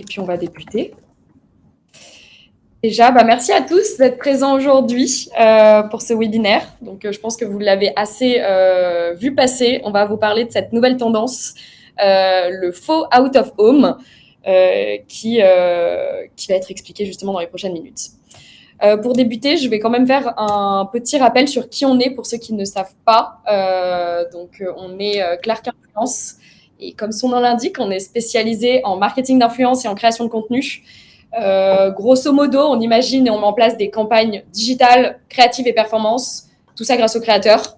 puis, on va débuter. Déjà, merci à tous d'être présents aujourd'hui pour ce webinaire. Donc, je pense que vous l'avez assez vu passer. On va vous parler de cette nouvelle tendance, le faux out of home, qui va être expliqué justement dans les prochaines minutes. Pour débuter, je vais quand même faire un petit rappel sur qui on est pour ceux qui ne savent pas. On est Clark Influence. Et comme son nom l'indique, on est spécialisé en marketing d'influence et en création de contenu. Grosso modo, on imagine et on met en place des campagnes digitales, créatives et performances, tout ça grâce aux créateurs.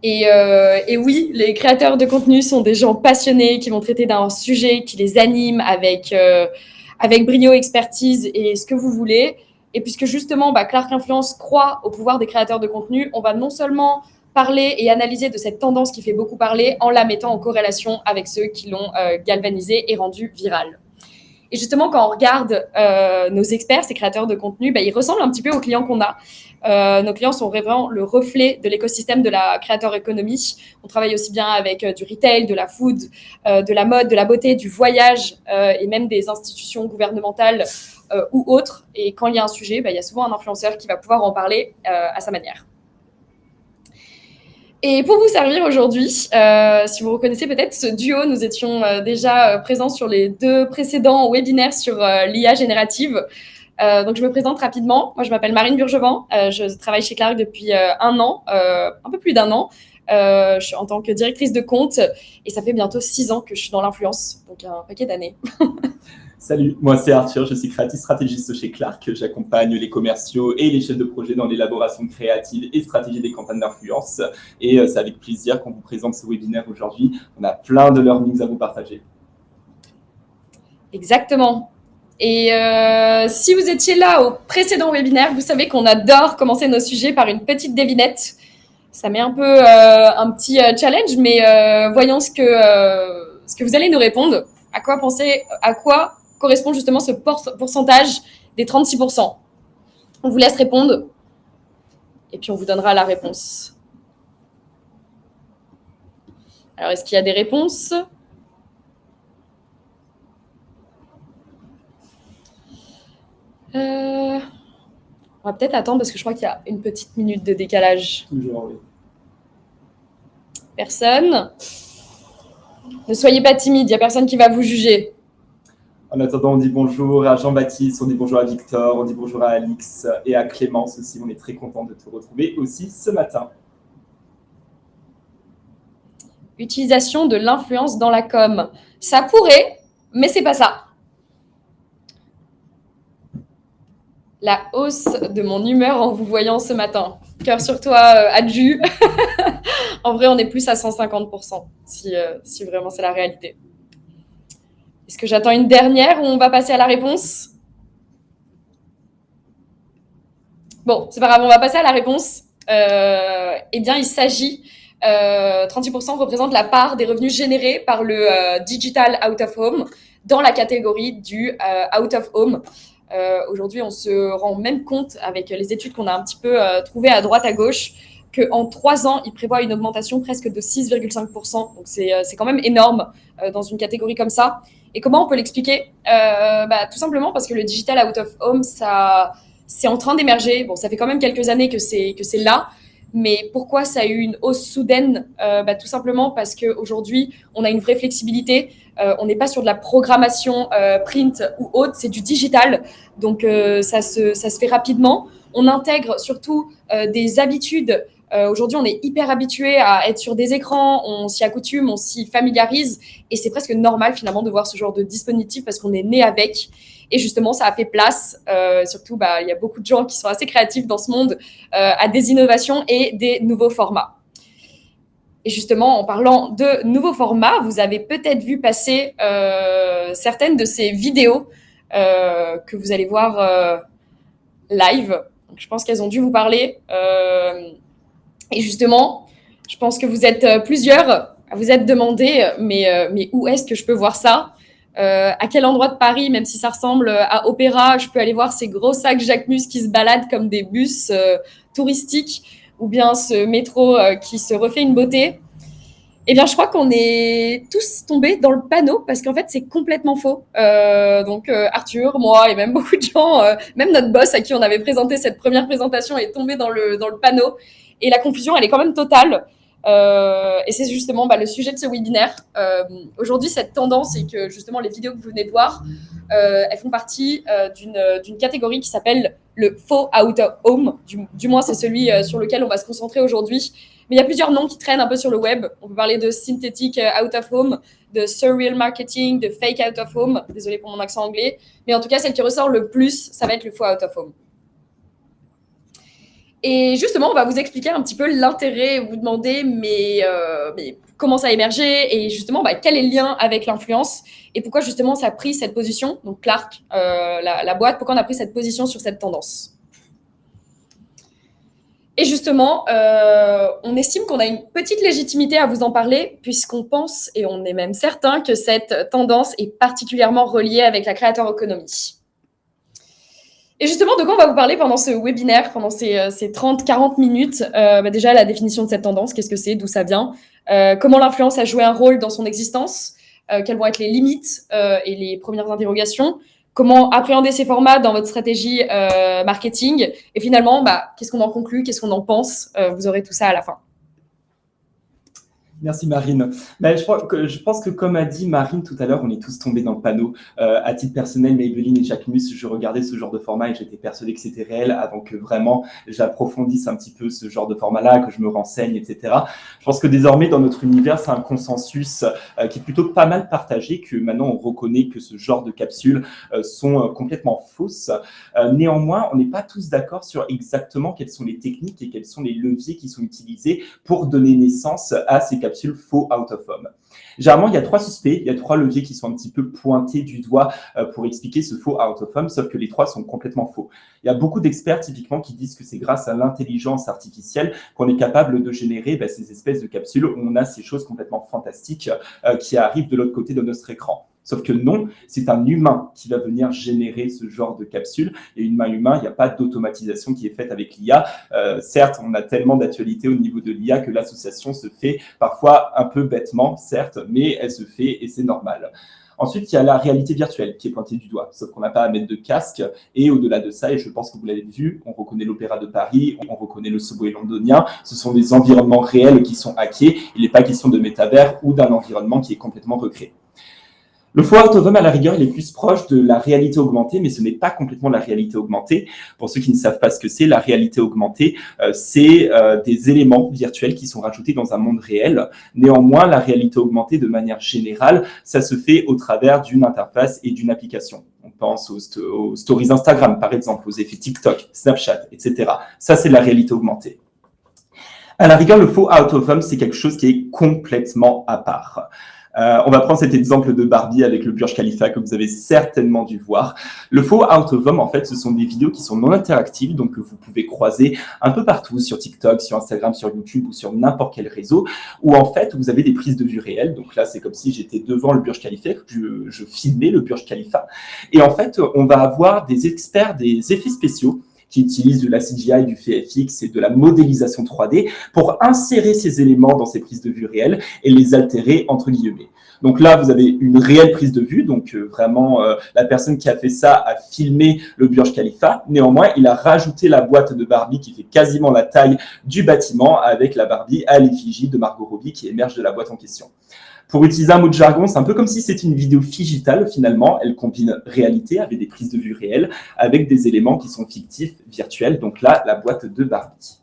Et oui, les créateurs de contenu sont des gens passionnés qui vont traiter d'un sujet qui les anime avec brio, expertise et ce que vous voulez. Et puisque justement, Clark Influence croit au pouvoir des créateurs de contenu, on va non seulement parler et analyser de cette tendance qui fait beaucoup parler en la mettant en corrélation avec ceux qui l'ont galvanisée et rendue virale. Et justement, quand on regarde nos experts, ces créateurs de contenu, ils ressemblent un petit peu aux clients qu'on a. Nos clients sont vraiment le reflet de l'écosystème de la creator economy. On travaille aussi bien avec du retail, de la food, de la mode, de la beauté, du voyage et même des institutions gouvernementales ou autres. Et quand il y a un sujet, il y a souvent un influenceur qui va pouvoir en parler à sa manière. Et pour vous servir aujourd'hui, si vous reconnaissez peut-être ce duo, nous étions déjà présents sur les 2 précédents webinaires sur l'IA générative. Donc, je me présente rapidement. Moi, je m'appelle Marine Burgevant. Je travaille chez Clark depuis un an, un peu plus d'1 an, en tant que directrice de compte. Et ça fait bientôt 6 ans que je suis dans l'influence, donc un paquet d'années. Salut, moi c'est Arthur, je suis créatif stratégiste chez Clark. J'accompagne les commerciaux et les chefs de projet dans l'élaboration créative et stratégie des campagnes d'influence. Et c'est avec plaisir qu'on vous présente ce webinaire aujourd'hui. On a plein de learnings à vous partager. Exactement. Et si vous étiez là au précédent webinaire, vous savez qu'on adore commencer nos sujets par une petite devinette. Ça met un peu un petit challenge, mais voyons ce que vous allez nous répondre. À quoi correspond justement ce pourcentage des 36%? On vous laisse répondre et puis on vous donnera la réponse. Alors, est-ce qu'il y a des réponses? On va peut-être attendre parce que je crois qu'il y a une petite minute de décalage. Toujours, oui. Personne? Ne soyez pas timide, il n'y a personne qui va vous juger. En attendant, on dit bonjour à Jean-Baptiste, on dit bonjour à Victor, on dit bonjour à Alix et à Clémence aussi. On est très content de te retrouver aussi ce matin. Utilisation de l'influence dans la com. Ça pourrait, mais c'est pas ça. La hausse de mon humeur en vous voyant ce matin. Cœur sur toi, Adju. En vrai, on est plus à 150%, si vraiment c'est la réalité. Est-ce que j'attends une dernière ou on va passer à la réponse? Bon, c'est pas grave, on va passer à la réponse. Eh bien, il s'agit... 36% représente la part des revenus générés par le digital out of home dans la catégorie du out of home. Aujourd'hui, on se rend même compte avec les études qu'on a un petit peu trouvées à droite à gauche qu'en 3 ans, il prévoit une augmentation presque de 6,5%. Donc, c'est quand même énorme dans une catégorie comme ça. Et comment on peut l'expliquer? Tout simplement parce que le digital out of home, c'est en train d'émerger. Bon, ça fait quand même quelques années que c'est là. Mais pourquoi ça a eu une hausse soudaine? Tout simplement parce qu'aujourd'hui, on a une vraie flexibilité. On n'est pas sur de la programmation print ou autre, c'est du digital. Donc, ça se fait rapidement. On intègre surtout des habitudes. Aujourd'hui, on est hyper habitué à être sur des écrans, on s'y accoutume, on s'y familiarise. Et c'est presque normal finalement de voir ce genre de dispositif parce qu'on est né avec. Et justement, ça a fait place, surtout, il y a beaucoup de gens qui sont assez créatifs dans ce monde, à des innovations et des nouveaux formats. Et justement, en parlant de nouveaux formats, vous avez peut-être vu passer certaines de ces vidéos que vous allez voir live. Donc, je pense qu'elles ont dû vous parler. Et justement, je pense que vous êtes plusieurs à vous être demandé, mais où est-ce que je peux voir ça? À quel endroit de Paris, même si ça ressemble à Opéra, je peux aller voir ces gros sacs Jacquemus qui se baladent comme des bus touristiques ou bien ce métro qui se refait une beauté? Eh bien, je crois qu'on est tous tombés dans le panneau parce qu'en fait, c'est complètement faux. Donc, Arthur, moi et même beaucoup de gens, même notre boss à qui on avait présenté cette première présentation est tombé dans le panneau. Et la confusion, elle est quand même totale. Et c'est justement le sujet de ce webinaire. Aujourd'hui, cette tendance et que justement les vidéos que vous venez de voir, elles font partie d'une catégorie qui s'appelle le faux out of home. Du moins, c'est celui sur lequel on va se concentrer aujourd'hui. Mais il y a plusieurs noms qui traînent un peu sur le web. On peut parler de synthetic out of home, de surreal marketing, de fake out of home. Désolée pour mon accent anglais. Mais en tout cas, celle qui ressort le plus, ça va être le faux out of home. Et justement, on va vous expliquer un petit peu l'intérêt, vous demander mais comment ça a émergé et justement quel est le lien avec l'influence et pourquoi justement ça a pris cette position. Donc Clark, la boîte, pourquoi on a pris cette position sur cette tendance. Et justement, on estime qu'on a une petite légitimité à vous en parler puisqu'on pense, et on est même certain, que cette tendance est particulièrement reliée avec la creator economy. Et justement, de quoi on va vous parler pendant ce webinaire, pendant ces 30-40 minutes. Déjà, la définition de cette tendance, qu'est-ce que c'est, d'où ça vient, comment l'influence a joué un rôle dans son existence, quelles vont être les limites et les premières interrogations, comment appréhender ces formats dans votre stratégie marketing, et finalement, qu'est-ce qu'on en conclut, qu'est-ce qu'on en pense, vous aurez tout ça à la fin. Merci Marine. Je pense que comme a dit Marine tout à l'heure, on est tous tombés dans le panneau. À titre personnel, Maybelline et Jacquemus, je regardais ce genre de format et j'étais persuadé que c'était réel avant que vraiment j'approfondisse un petit peu ce genre de format-là, que je me renseigne, etc. Je pense que désormais, dans notre univers, c'est un consensus qui est plutôt pas mal partagé, que maintenant on reconnaît que ce genre de capsules sont complètement fausses. Néanmoins, on n'est pas tous d'accord sur exactement quelles sont les techniques et quels sont les leviers qui sont utilisés pour donner naissance à ces capsules faux out of home. Généralement, il y a 3 suspects, il y a 3 leviers qui sont un petit peu pointés du doigt pour expliquer ce faux out of home, sauf que les 3 sont complètement faux. Il y a beaucoup d'experts typiquement qui disent que c'est grâce à l'intelligence artificielle qu'on est capable de générer ces espèces de capsules où on a ces choses complètement fantastiques qui arrivent de l'autre côté de notre écran. Sauf que non, c'est un humain qui va venir générer ce genre de capsule. Et une main humaine, il n'y a pas d'automatisation qui est faite avec l'IA. Certes, on a tellement d'actualité au niveau de l'IA que l'association se fait parfois un peu bêtement, certes, mais elle se fait et c'est normal. Ensuite, il y a la réalité virtuelle qui est pointée du doigt, sauf qu'on n'a pas à mettre de casque. Et au-delà de ça, et je pense que vous l'avez vu, on reconnaît l'Opéra de Paris, on reconnaît le subway londonien. Ce sont des environnements réels qui sont hackés. Il n'est pas question de métavers ou d'un environnement qui est complètement recréé. Le faux out of home, à la rigueur, il est plus proche de la réalité augmentée, mais ce n'est pas complètement la réalité augmentée. Pour ceux qui ne savent pas ce que c'est, la réalité augmentée, c'est des éléments virtuels qui sont rajoutés dans un monde réel. Néanmoins, la réalité augmentée, de manière générale, ça se fait au travers d'une interface et d'une application. On pense aux stories Instagram, par exemple, aux effets TikTok, Snapchat, etc. Ça, c'est la réalité augmentée. À la rigueur, le faux out of home, c'est quelque chose qui est complètement à part. On va prendre cet exemple de Barbie avec le Burj Khalifa que vous avez certainement dû voir. Le faux out of home, en fait, ce sont des vidéos qui sont non interactives, donc que vous pouvez croiser un peu partout sur TikTok, sur Instagram, sur YouTube ou sur n'importe quel réseau, où en fait, vous avez des prises de vue réelles. Donc là, c'est comme si j'étais devant le Burj Khalifa, que je filmais le Burj Khalifa. Et en fait, on va avoir des experts des effets spéciaux qui utilisent de la CGI, du VFX et de la modélisation 3D pour insérer ces éléments dans ces prises de vue réelles et les altérer entre guillemets. Donc là, vous avez une réelle prise de vue, donc vraiment la personne qui a fait ça a filmé le Burj Khalifa. Néanmoins, il a rajouté la boîte de Barbie qui fait quasiment la taille du bâtiment avec la Barbie à l'effigie de Margot Robbie qui émerge de la boîte en question. Pour utiliser un mot de jargon, c'est un peu comme si c'était une vidéo digitale finalement. Elle combine réalité avec des prises de vue réelles, avec des éléments qui sont fictifs, virtuels. Donc là, la boîte de Barbie.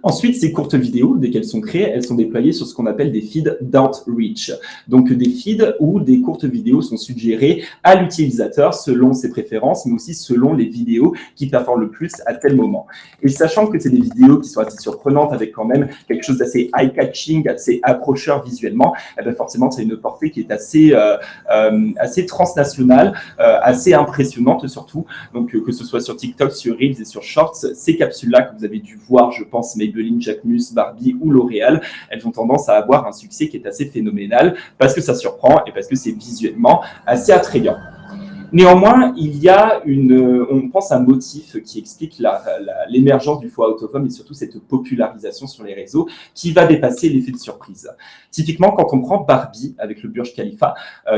Ensuite, ces courtes vidéos, dès qu'elles sont créées, elles sont déployées sur ce qu'on appelle des feeds d'outreach. Donc des feeds où des courtes vidéos sont suggérées à l'utilisateur selon ses préférences, mais aussi selon les vidéos qui performent le plus à tel moment. Et sachant que c'est des vidéos qui sont assez surprenantes, avec quand même quelque chose d'assez eye-catching, assez accrocheur visuellement, eh bien forcément, c'est une portée qui est assez transnationale, assez impressionnante surtout. Donc que ce soit sur TikTok, sur Reels et sur Shorts, ces capsules-là que vous avez dû voir, je pense, Maybelline, Jacquemus, Barbie ou L'Oréal, elles ont tendance à avoir un succès qui est assez phénoménal parce que ça surprend et parce que c'est visuellement assez attrayant. Néanmoins, il y a on pense un motif qui explique l'émergence du faux out of home et surtout cette popularisation sur les réseaux qui va dépasser l'effet de surprise. Typiquement, quand on prend Barbie avec le Burj Khalifa,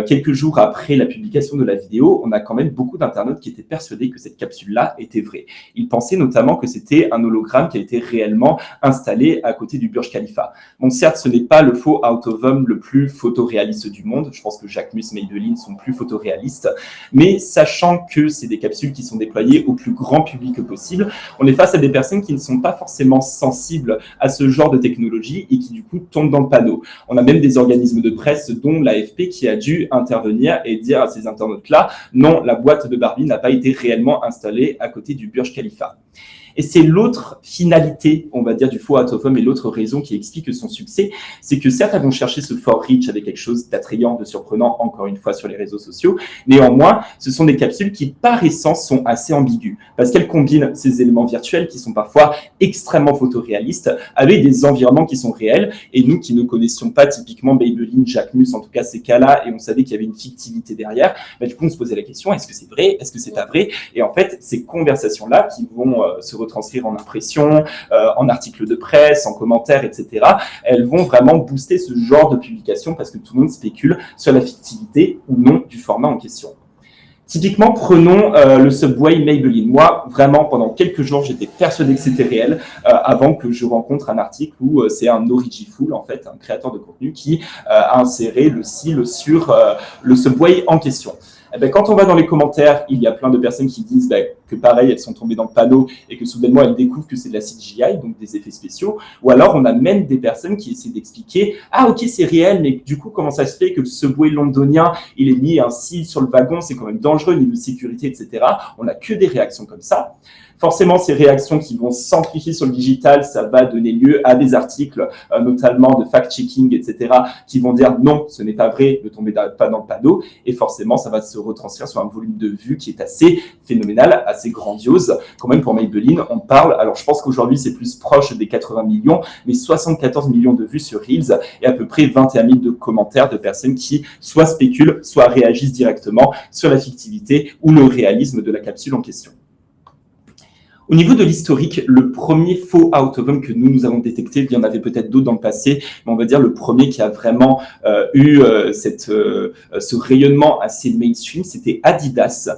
quelques jours après la publication de la vidéo, on a quand même beaucoup d'internautes qui étaient persuadés que cette capsule-là était vraie. Ils pensaient notamment que c'était un hologramme qui a été réellement installé à côté du Burj Khalifa. Bon, certes, ce n'est pas le faux out of home le plus photoréaliste du monde. Je pense que Jacquemus, Maybelline sont plus photoréalistes. Mais sachant que c'est des capsules qui sont déployées au plus grand public possible, on est face à des personnes qui ne sont pas forcément sensibles à ce genre de technologie et qui du coup tombent dans le panneau. On a même des organismes de presse, dont l'AFP, qui a dû intervenir et dire à ces internautes-là, non, la boîte de Barbie n'a pas été réellement installée à côté du Burj Khalifa. Et c'est l'autre finalité, on va dire, du faux out of home et l'autre raison qui explique son succès, c'est que certes, elles vont chercher ce fort reach avec quelque chose d'attrayant, de surprenant, encore une fois, sur les réseaux sociaux. Néanmoins, ce sont des capsules qui, par essence, sont assez ambiguës parce qu'elles combinent ces éléments virtuels qui sont parfois extrêmement photoréalistes avec des environnements qui sont réels. Et nous, qui ne connaissions pas typiquement Maybelline, Jacquemus, en tout cas ces cas-là, et on savait qu'il y avait une fictivité derrière, du coup, on se posait la question, est-ce que c'est vrai? Est-ce que c'est pas vrai? Et en fait, ces conversations-là qui vont se retranscrire en impressions, en articles de presse, en commentaires, etc. Elles vont vraiment booster ce genre de publication parce que tout le monde spécule sur la fictivité ou non du format en question. Typiquement, prenons le Subway Maybelline. Moi, vraiment, pendant quelques jours, j'étais persuadé que c'était réel avant que je rencontre un article où c'est un Origiful, en fait, un créateur de contenu qui a inséré le cil sur le Subway en question. Quand on va dans les commentaires, il y a plein de personnes qui disent que pareil, elles sont tombées dans le panneau et que soudainement, elles découvrent que c'est de la CGI, donc des effets spéciaux. Ou alors, on a même des personnes qui essaient d'expliquer « Ah, ok, c'est réel, mais du coup, comment ça se fait que le subway londonien, il est mis ainsi sur le wagon, c'est quand même dangereux au niveau de sécurité, etc. » On n'a que des réactions comme ça. Forcément, ces réactions qui vont s'amplifier sur le digital, ça va donner lieu à des articles, notamment de fact-checking, etc., qui vont dire non, ce n'est pas vrai, ne tombez pas dans le panneau. Et forcément, ça va se retranscrire sur un volume de vues qui est assez phénoménal, assez grandiose. Quand même, pour Maybelline, on parle, alors je pense qu'aujourd'hui, c'est plus proche des 80 millions, mais 74 millions de vues sur Reels et à peu près 21 000 de commentaires de personnes qui soit spéculent, soit réagissent directement sur la fictivité ou le réalisme de la capsule en question. Au niveau de l'historique, le premier faux out of home que nous avons détecté, il y en avait peut-être d'autres dans le passé, mais on va dire le premier qui a vraiment eu ce rayonnement assez mainstream, c'était Adidas.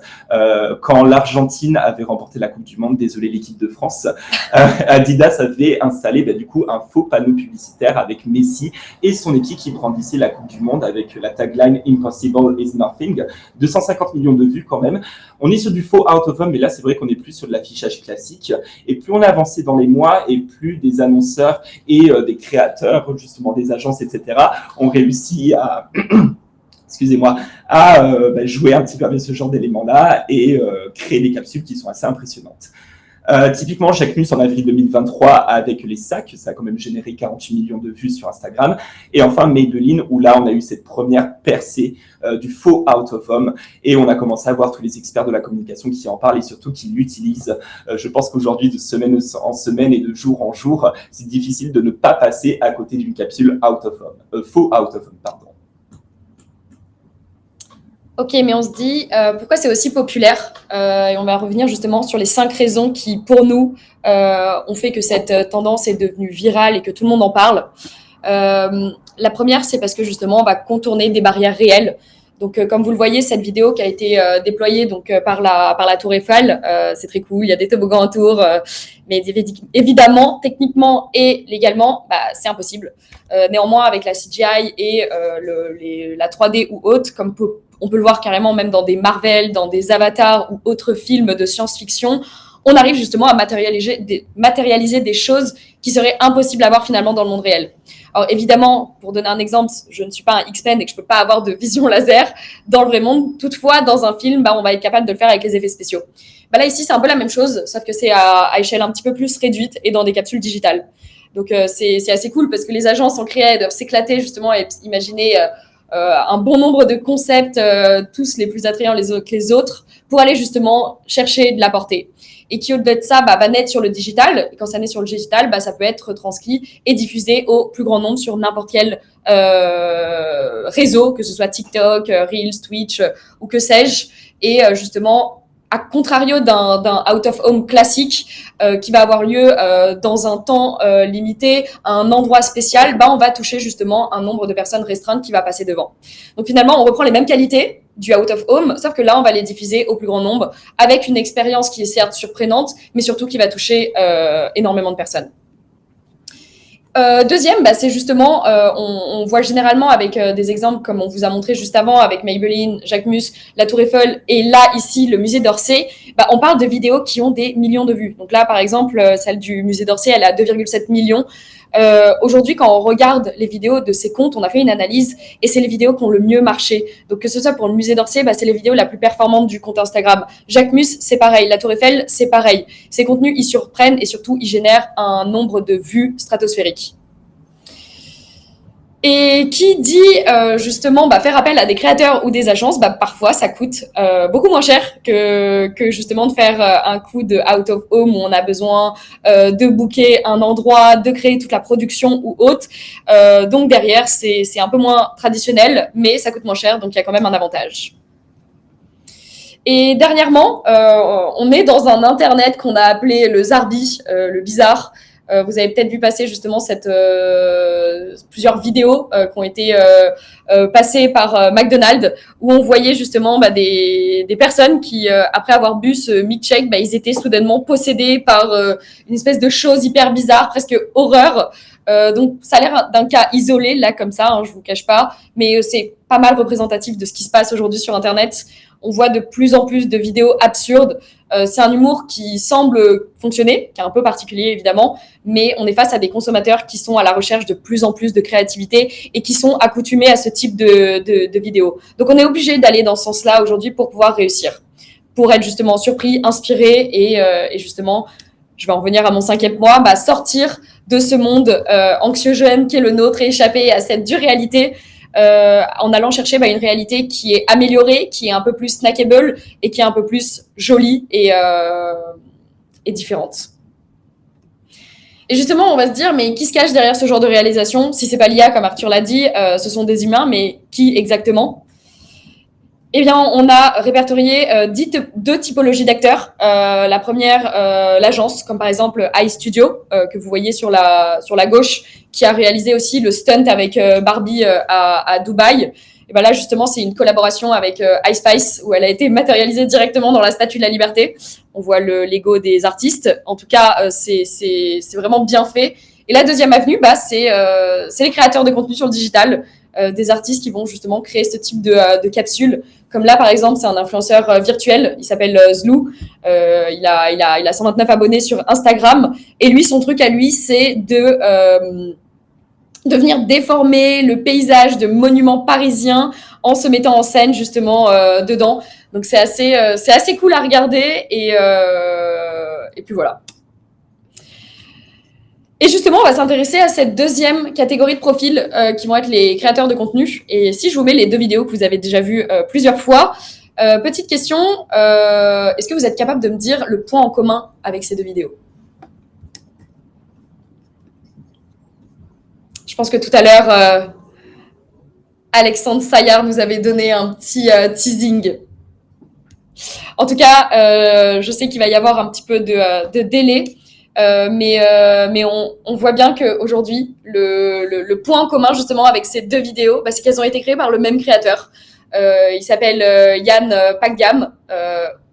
Quand l'Argentine avait remporté la Coupe du Monde, désolé l'équipe de France, Adidas avait installé du coup un faux panneau publicitaire avec Messi et son équipe qui brandissait la Coupe du Monde avec la tagline Impossible is nothing. 250 millions de vues quand même. On est sur du faux out of home, mais là c'est vrai qu'on est plus sur de l'affichage classique. Et plus on a avancé dans les mois et plus des annonceurs et des créateurs, justement des agences, etc., ont réussi à jouer un petit peu avec ce genre d'éléments-là et créer des capsules qui sont assez impressionnantes. Typiquement, Jacquemus en avril 2023 avec les sacs, ça a quand même généré 48 millions de vues sur Instagram. Et enfin, Maybelline, où là, on a eu cette première percée du faux out of home et on a commencé à voir tous les experts de la communication qui en parlent et surtout qui l'utilisent. Je pense qu'aujourd'hui, de semaine en semaine et de jour en jour, c'est difficile de ne pas passer à côté d'une capsule out of home, faux out of home, pardon. Ok, mais on se dit pourquoi c'est aussi populaire et on va revenir justement sur les 5 raisons qui, pour nous, ont fait que cette tendance est devenue virale et que tout le monde en parle. La première, c'est parce que justement, on va contourner des barrières réelles. Donc, comme vous le voyez, cette vidéo qui a été déployée par la Tour Eiffel, c'est très cool, il y a des toboggans autour, mais évidemment, techniquement et légalement, c'est impossible. Néanmoins, avec la CGI et la 3D ou autre, comme on peut le voir carrément même dans des Marvel, dans des Avatars ou autres films de science-fiction, on arrive justement à matérialiser des choses qui seraient impossibles à voir finalement dans le monde réel. Alors évidemment, pour donner un exemple, je ne suis pas un X-Men et que je ne peux pas avoir de vision laser dans le vrai monde. Toutefois, dans un film, on va être capable de le faire avec les effets spéciaux. Là, ici, c'est un peu la même chose, sauf que c'est à échelle un petit peu plus réduite et dans des capsules digitales. Donc, c'est assez cool parce que les agences en créa doivent s'éclater justement et imaginer un bon nombre de concepts, tous les plus attrayants les uns que les autres, pour aller justement chercher de la portée. Et qui, au-delà de ça, va naître sur le digital. Et quand ça naît sur le digital, ça peut être transcrit et diffusé au plus grand nombre sur n'importe quel réseau, que ce soit TikTok, Reels, Twitch ou que sais-je. et justement, à contrario d'un out of home classique qui va avoir lieu dans un temps limité, à un endroit spécial, on va toucher justement un nombre de personnes restreintes qui va passer devant. Donc finalement, on reprend les mêmes qualités du out of home, sauf que là, on va les diffuser au plus grand nombre avec une expérience qui est certes surprenante, mais surtout qui va toucher énormément de personnes. Deuxième, c'est justement, on voit généralement avec des exemples comme on vous a montré juste avant avec Maybelline, Jacquemus, la Tour Eiffel et là ici le musée d'Orsay, on parle de vidéos qui ont des millions de vues. Donc là par exemple celle du musée d'Orsay, elle a 2,7 millions. Aujourd'hui, quand on regarde les vidéos de ces comptes, on a fait une analyse et c'est les vidéos qui ont le mieux marché. Donc que ce soit pour le musée d'Orsay, c'est les vidéos la plus performantes du compte Instagram. Jacquemus, c'est pareil. La Tour Eiffel, c'est pareil. Ces contenus, ils surprennent et surtout, ils génèrent un nombre de vues stratosphériques. Et qui dit justement faire appel à des créateurs ou des agences, parfois ça coûte beaucoup moins cher que justement de faire un coup de out of home où on a besoin de booker un endroit, de créer toute la production ou autre. Donc derrière c'est un peu moins traditionnel, mais ça coûte moins cher, donc il y a quand même un avantage. Et dernièrement, on est dans un internet qu'on a appelé le Zarbi, le bizarre. Vous avez peut-être vu passer justement plusieurs vidéos qui ont été passées par McDonald's où on voyait justement des personnes qui, après avoir bu ce milkshake, ils étaient soudainement possédés par une espèce de chose hyper bizarre, presque horreur. Donc ça a l'air d'un cas isolé là comme ça, je vous cache pas, mais c'est pas mal représentatif de ce qui se passe aujourd'hui sur Internet. On voit de plus en plus de vidéos absurdes. C'est un humour qui semble fonctionner, qui est un peu particulier évidemment, mais on est face à des consommateurs qui sont à la recherche de plus en plus de créativité et qui sont accoutumés à ce type de vidéos. Donc on est obligé d'aller dans ce sens-là aujourd'hui pour pouvoir réussir, pour être justement surpris, inspiré et justement, je vais en revenir à mon 5e mois, sortir de ce monde anxiogène qui est le nôtre et échapper à cette dure réalité en allant chercher une réalité qui est améliorée, qui est un peu plus snackable et qui est un peu plus jolie et différente. Et justement, on va se dire, mais qui se cache derrière ce genre de réalisation? Si c'est pas l'IA, comme Arthur l'a dit, ce sont des humains, mais qui exactement? Eh bien, on a répertorié deux typologies d'acteurs. La première, l'agence, comme par exemple iStudio, que vous voyez sur la gauche, qui a réalisé aussi le stunt avec Barbie à Dubaï. Et là, justement, c'est une collaboration avec iSpice, où elle a été matérialisée directement dans la Statue de la Liberté. On voit le Lego des artistes. En tout cas, c'est vraiment bien fait. Et la deuxième avenue, c'est les créateurs de contenu sur le digital, des artistes qui vont justement créer ce type de capsules. Comme là, par exemple, c'est un influenceur virtuel, il s'appelle Zlou, il a 129 abonnés sur Instagram, et lui, son truc à lui, c'est de venir déformer le paysage de monuments parisiens en se mettant en scène justement dedans. Donc c'est assez cool à regarder, et puis voilà. Et justement, on va s'intéresser à cette deuxième catégorie de profils qui vont être les créateurs de contenu. Et si je vous mets les deux vidéos que vous avez déjà vues plusieurs fois, petite question, est-ce que vous êtes capable de me dire le point en commun avec ces deux vidéos? Je pense que tout à l'heure, Alexandre Saillard nous avait donné un petit teasing. En tout cas, je sais qu'il va y avoir un petit peu de délai. Mais on voit bien qu'aujourd'hui, le point en commun justement avec ces deux vidéos, c'est qu'elles ont été créées par le même créateur. Il s'appelle Yann Pagam,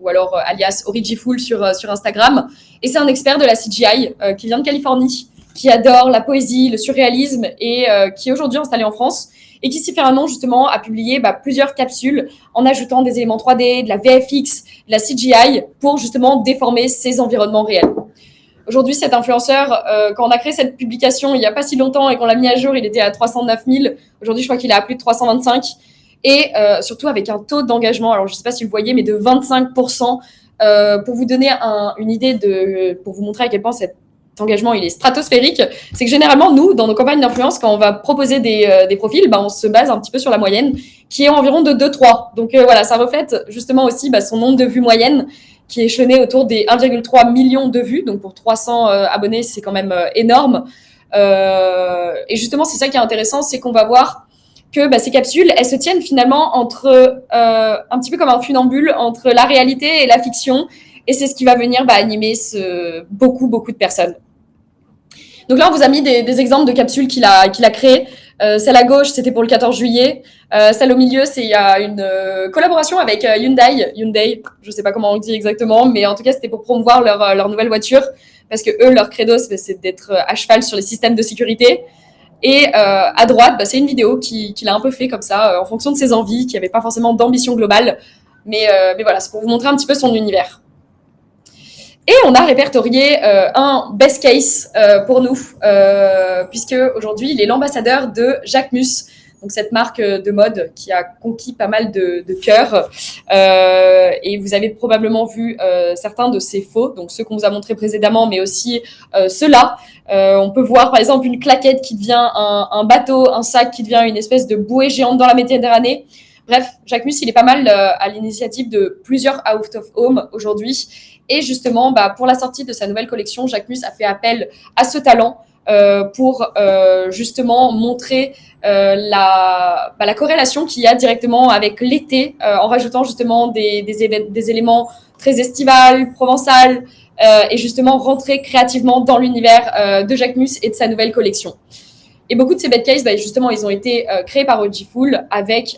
ou alors alias Origiful sur Instagram. Et c'est un expert de la CGI qui vient de Californie, qui adore la poésie, le surréalisme et qui est aujourd'hui installé en France et qui s'y fait un nom justement à publier plusieurs capsules en ajoutant des éléments 3D, de la VFX, de la CGI pour justement déformer ces environnements réels. Aujourd'hui, cet influenceur, quand on a créé cette publication il n'y a pas si longtemps et qu'on l'a mis à jour, il était à 309 000. Aujourd'hui, je crois qu'il est à plus de 325. Et surtout avec un taux d'engagement, alors je ne sais pas si vous voyez, mais de 25%. Pour vous donner une idée, pour vous montrer à quel point cet engagement il est stratosphérique, c'est que généralement, nous, dans nos campagnes d'influence, quand on va proposer des profils, on se base un petit peu sur la moyenne, qui est environ de 2-3. Donc voilà, ça reflète justement aussi son nombre de vues moyennes, qui est échelonné autour des 1,3 million de vues. Donc pour 300 abonnés, c'est quand même énorme. Et justement, c'est ça qui est intéressant, c'est qu'on va voir que ces capsules, elles se tiennent finalement entre, un petit peu comme un funambule, entre la réalité et la fiction. Et c'est ce qui va venir animer beaucoup de personnes. Donc là, on vous a mis des exemples de capsules qu'il a créées. Celle à gauche, c'était pour le 14 juillet. Celle au milieu, c'est il y a une collaboration avec Hyundai, je ne sais pas comment on dit exactement, mais en tout cas, c'était pour promouvoir leur nouvelle voiture, parce que eux, leur credo, c'est d'être à cheval sur les systèmes de sécurité. Et à droite, c'est une vidéo qu'il a un peu fait comme ça, en fonction de ses envies, qui n'avait pas forcément d'ambition globale. Mais voilà, c'est pour vous montrer un petit peu son univers. Et on a répertorié un best case pour nous, puisque aujourd'hui, il est l'ambassadeur de Jacquemus, donc cette marque de mode qui a conquis pas mal de cœurs. Et vous avez probablement vu certains de ces faux, donc ceux qu'on vous a montrés précédemment, mais aussi ceux-là. On peut voir par exemple une claquette qui devient un bateau, un sac qui devient une espèce de bouée géante dans la Méditerranée. Bref, Jacquemus, il est pas mal à l'initiative de plusieurs out of home aujourd'hui. Et justement, pour la sortie de sa nouvelle collection, Jacquemus a fait appel à ce talent pour justement montrer la corrélation qu'il y a directement avec l'été, en rajoutant justement des éléments très estivales, provençales, et justement rentrer créativement dans l'univers de Jacquemus et de sa nouvelle collection. Et beaucoup de ces bed cases, justement, ils ont été créés par OGFool avec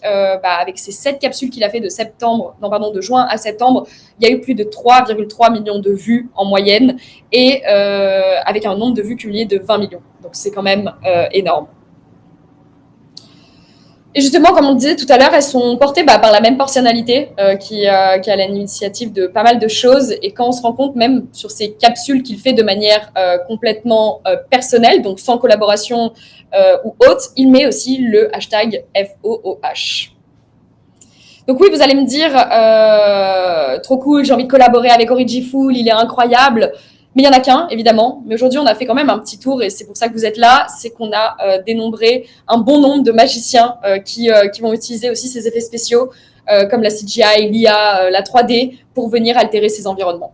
ces 7 capsules qu'il a fait de juin à septembre. Il y a eu plus de 3,3 millions de vues en moyenne et avec un nombre de vues cumulées de 20 millions. Donc, c'est quand même énorme. Et justement, comme on disait tout à l'heure, elles sont portées par la même personnalité qui a l'initiative de pas mal de choses. Et quand on se rend compte, même sur ces capsules qu'il fait de manière complètement personnelle, donc sans collaboration ou autre, il met aussi le hashtag FOOH. Donc oui, vous allez me dire, trop cool, j'ai envie de collaborer avec OrigiFool, il est incroyable. Mais il n'y en a qu'un, évidemment. Mais aujourd'hui, on a fait quand même un petit tour, et c'est pour ça que vous êtes là. C'est qu'on a dénombré un bon nombre de magiciens qui vont utiliser aussi ces effets spéciaux, comme la CGI, l'IA, la 3D, pour venir altérer ces environnements.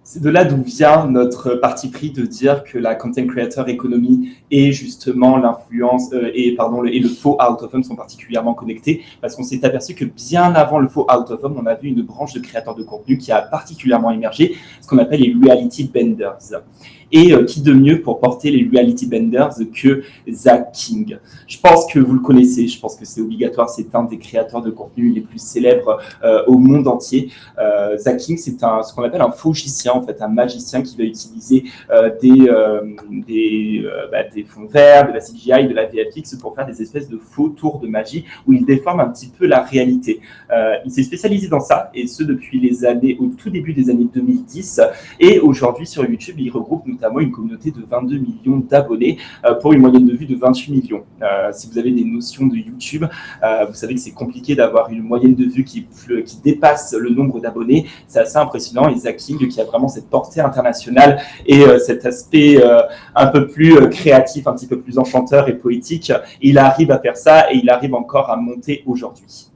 C'est de là d'où vient notre parti pris de dire que la content creator economy et justement l'influence et le faux out of home sont particulièrement connectés, parce qu'on s'est aperçu que bien avant le faux out of home, on a vu une branche de créateurs de contenu qui a particulièrement émergé, ce qu'on appelle les reality benders. Et qui de mieux pour porter les reality benders que Zach King. Je pense que vous le connaissez, je pense que c'est obligatoire, c'est un des créateurs de contenu les plus célèbres au monde entier. Zach King, c'est ce qu'on appelle un faugicien, en fait, un magicien qui va utiliser des fonds verts, de la CGI, de la VFX pour faire des espèces de faux tours de magie où il déforme un petit peu la réalité. Il s'est spécialisé dans ça, et ce depuis au tout début des années 2010, et aujourd'hui sur YouTube, il regroupe notamment une communauté de 22 millions d'abonnés pour une moyenne de vue de 28 millions. Si vous avez des notions de YouTube, vous savez que c'est compliqué d'avoir une moyenne de vue qui dépasse le nombre d'abonnés. C'est assez impressionnant, et Zach King qui a vraiment cette portée internationale et cet aspect un peu plus créatif, un petit peu plus enchanteur et poétique, il arrive à faire ça, et il arrive encore à monter aujourd'hui.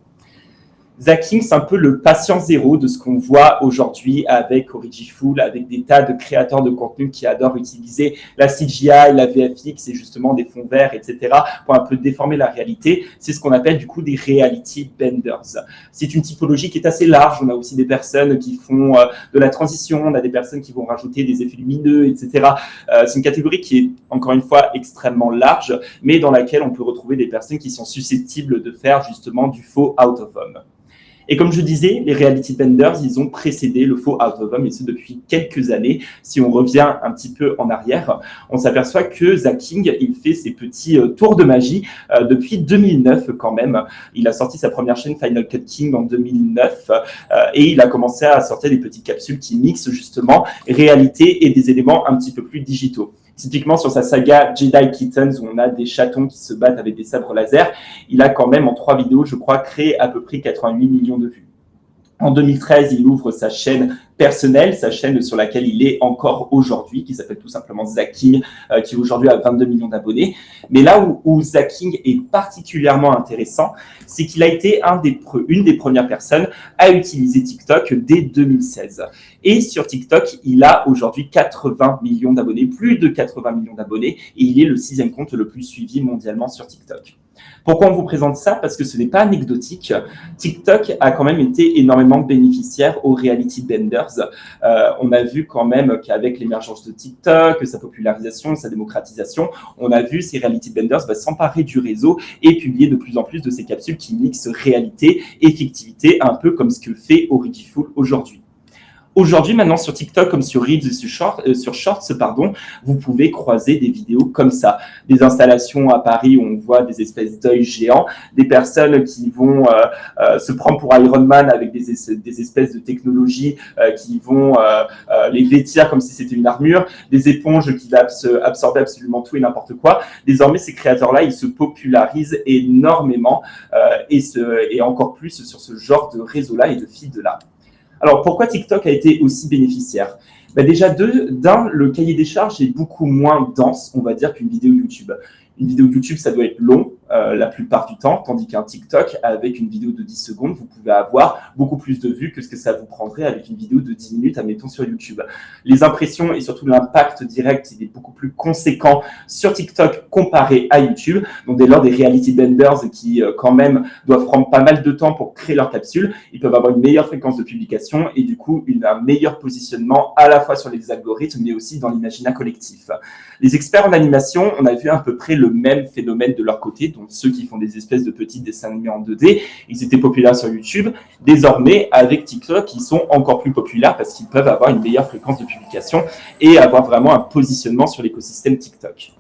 Zach King, c'est un peu le patient zéro de ce qu'on voit aujourd'hui avec OrigiFool, avec des tas de créateurs de contenu qui adorent utiliser la CGI, la VFX et justement des fonds verts, etc. pour un peu déformer la réalité. C'est ce qu'on appelle du coup des reality benders. C'est une typologie qui est assez large. On a aussi des personnes qui font de la transition, on a des personnes qui vont rajouter des effets lumineux, etc. C'est une catégorie qui est encore une fois extrêmement large, mais dans laquelle on peut retrouver des personnes qui sont susceptibles de faire justement du faux out of home. Et comme je disais, les reality benders, ils ont précédé le faux out of home, et ce depuis quelques années. Si on revient un petit peu en arrière, on s'aperçoit que Zach King, il fait ses petits tours de magie depuis 2009 quand même. Il a sorti sa première chaîne Final Cut King en 2009 et il a commencé à sortir des petites capsules qui mixent justement réalité et des éléments un petit peu plus digitaux. Typiquement, sur sa saga Jedi Kittens, où on a des chatons qui se battent avec des sabres laser, il a quand même, en 3 vidéos, je crois, créé à peu près 88 millions de vues. En 2013, il ouvre sa chaîne personnelle, sa chaîne sur laquelle il est encore aujourd'hui, qui s'appelle tout simplement Zacking, qui aujourd'hui a 22 millions d'abonnés. Mais là où Zacking est particulièrement intéressant, c'est qu'il a été une des premières personnes à utiliser TikTok dès 2016. Et sur TikTok, il a aujourd'hui 80 millions d'abonnés, plus de 80 millions d'abonnés, et il est le 6e compte le plus suivi mondialement sur TikTok. Pourquoi on vous présente ça? Parce que ce n'est pas anecdotique. TikTok a quand même été énormément bénéficiaire aux reality benders. On a vu quand même qu'avec l'émergence de TikTok, sa popularisation, sa démocratisation, on a vu ces reality benders s'emparer du réseau et publier de plus en plus de ces capsules qui mixent réalité et fictivité, un peu comme ce que fait Origiful aujourd'hui. Aujourd'hui, maintenant, sur TikTok, comme sur Reels et sur Shorts, vous pouvez croiser des vidéos comme ça. Des installations à Paris où on voit des espèces d'œils géants, des personnes qui vont se prendre pour Iron Man avec des espèces de technologies qui vont les vêtir comme si c'était une armure, des éponges qui vont absorber absolument tout et n'importe quoi. Désormais, ces créateurs-là, ils se popularisent énormément et encore plus sur ce genre de réseau-là et de feed-là. Alors, pourquoi TikTok a été aussi bénéficiaire? Déjà, le cahier des charges est beaucoup moins dense, on va dire, qu'une vidéo YouTube. Une vidéo YouTube, ça doit être long la plupart du temps, tandis qu'un TikTok, avec une vidéo de 10 secondes, vous pouvez avoir beaucoup plus de vues que ce que ça vous prendrait avec une vidéo de 10 minutes, admettons, sur YouTube. Les impressions et surtout l'impact direct, il est beaucoup plus conséquent sur TikTok comparé à YouTube. Donc, dès lors, des reality benders qui, quand même, doivent prendre pas mal de temps pour créer leurs capsules, ils peuvent avoir une meilleure fréquence de publication et du coup, un meilleur positionnement à la fois sur les algorithmes, mais aussi dans l'imaginaire collectif. Les experts en animation, on a vu à peu près le même phénomène de leur côté, donc ceux qui font des espèces de petits dessins animés en 2D, ils étaient populaires sur YouTube. Désormais, avec TikTok, ils sont encore plus populaires parce qu'ils peuvent avoir une meilleure fréquence de publication et avoir vraiment un positionnement sur l'écosystème TikTok.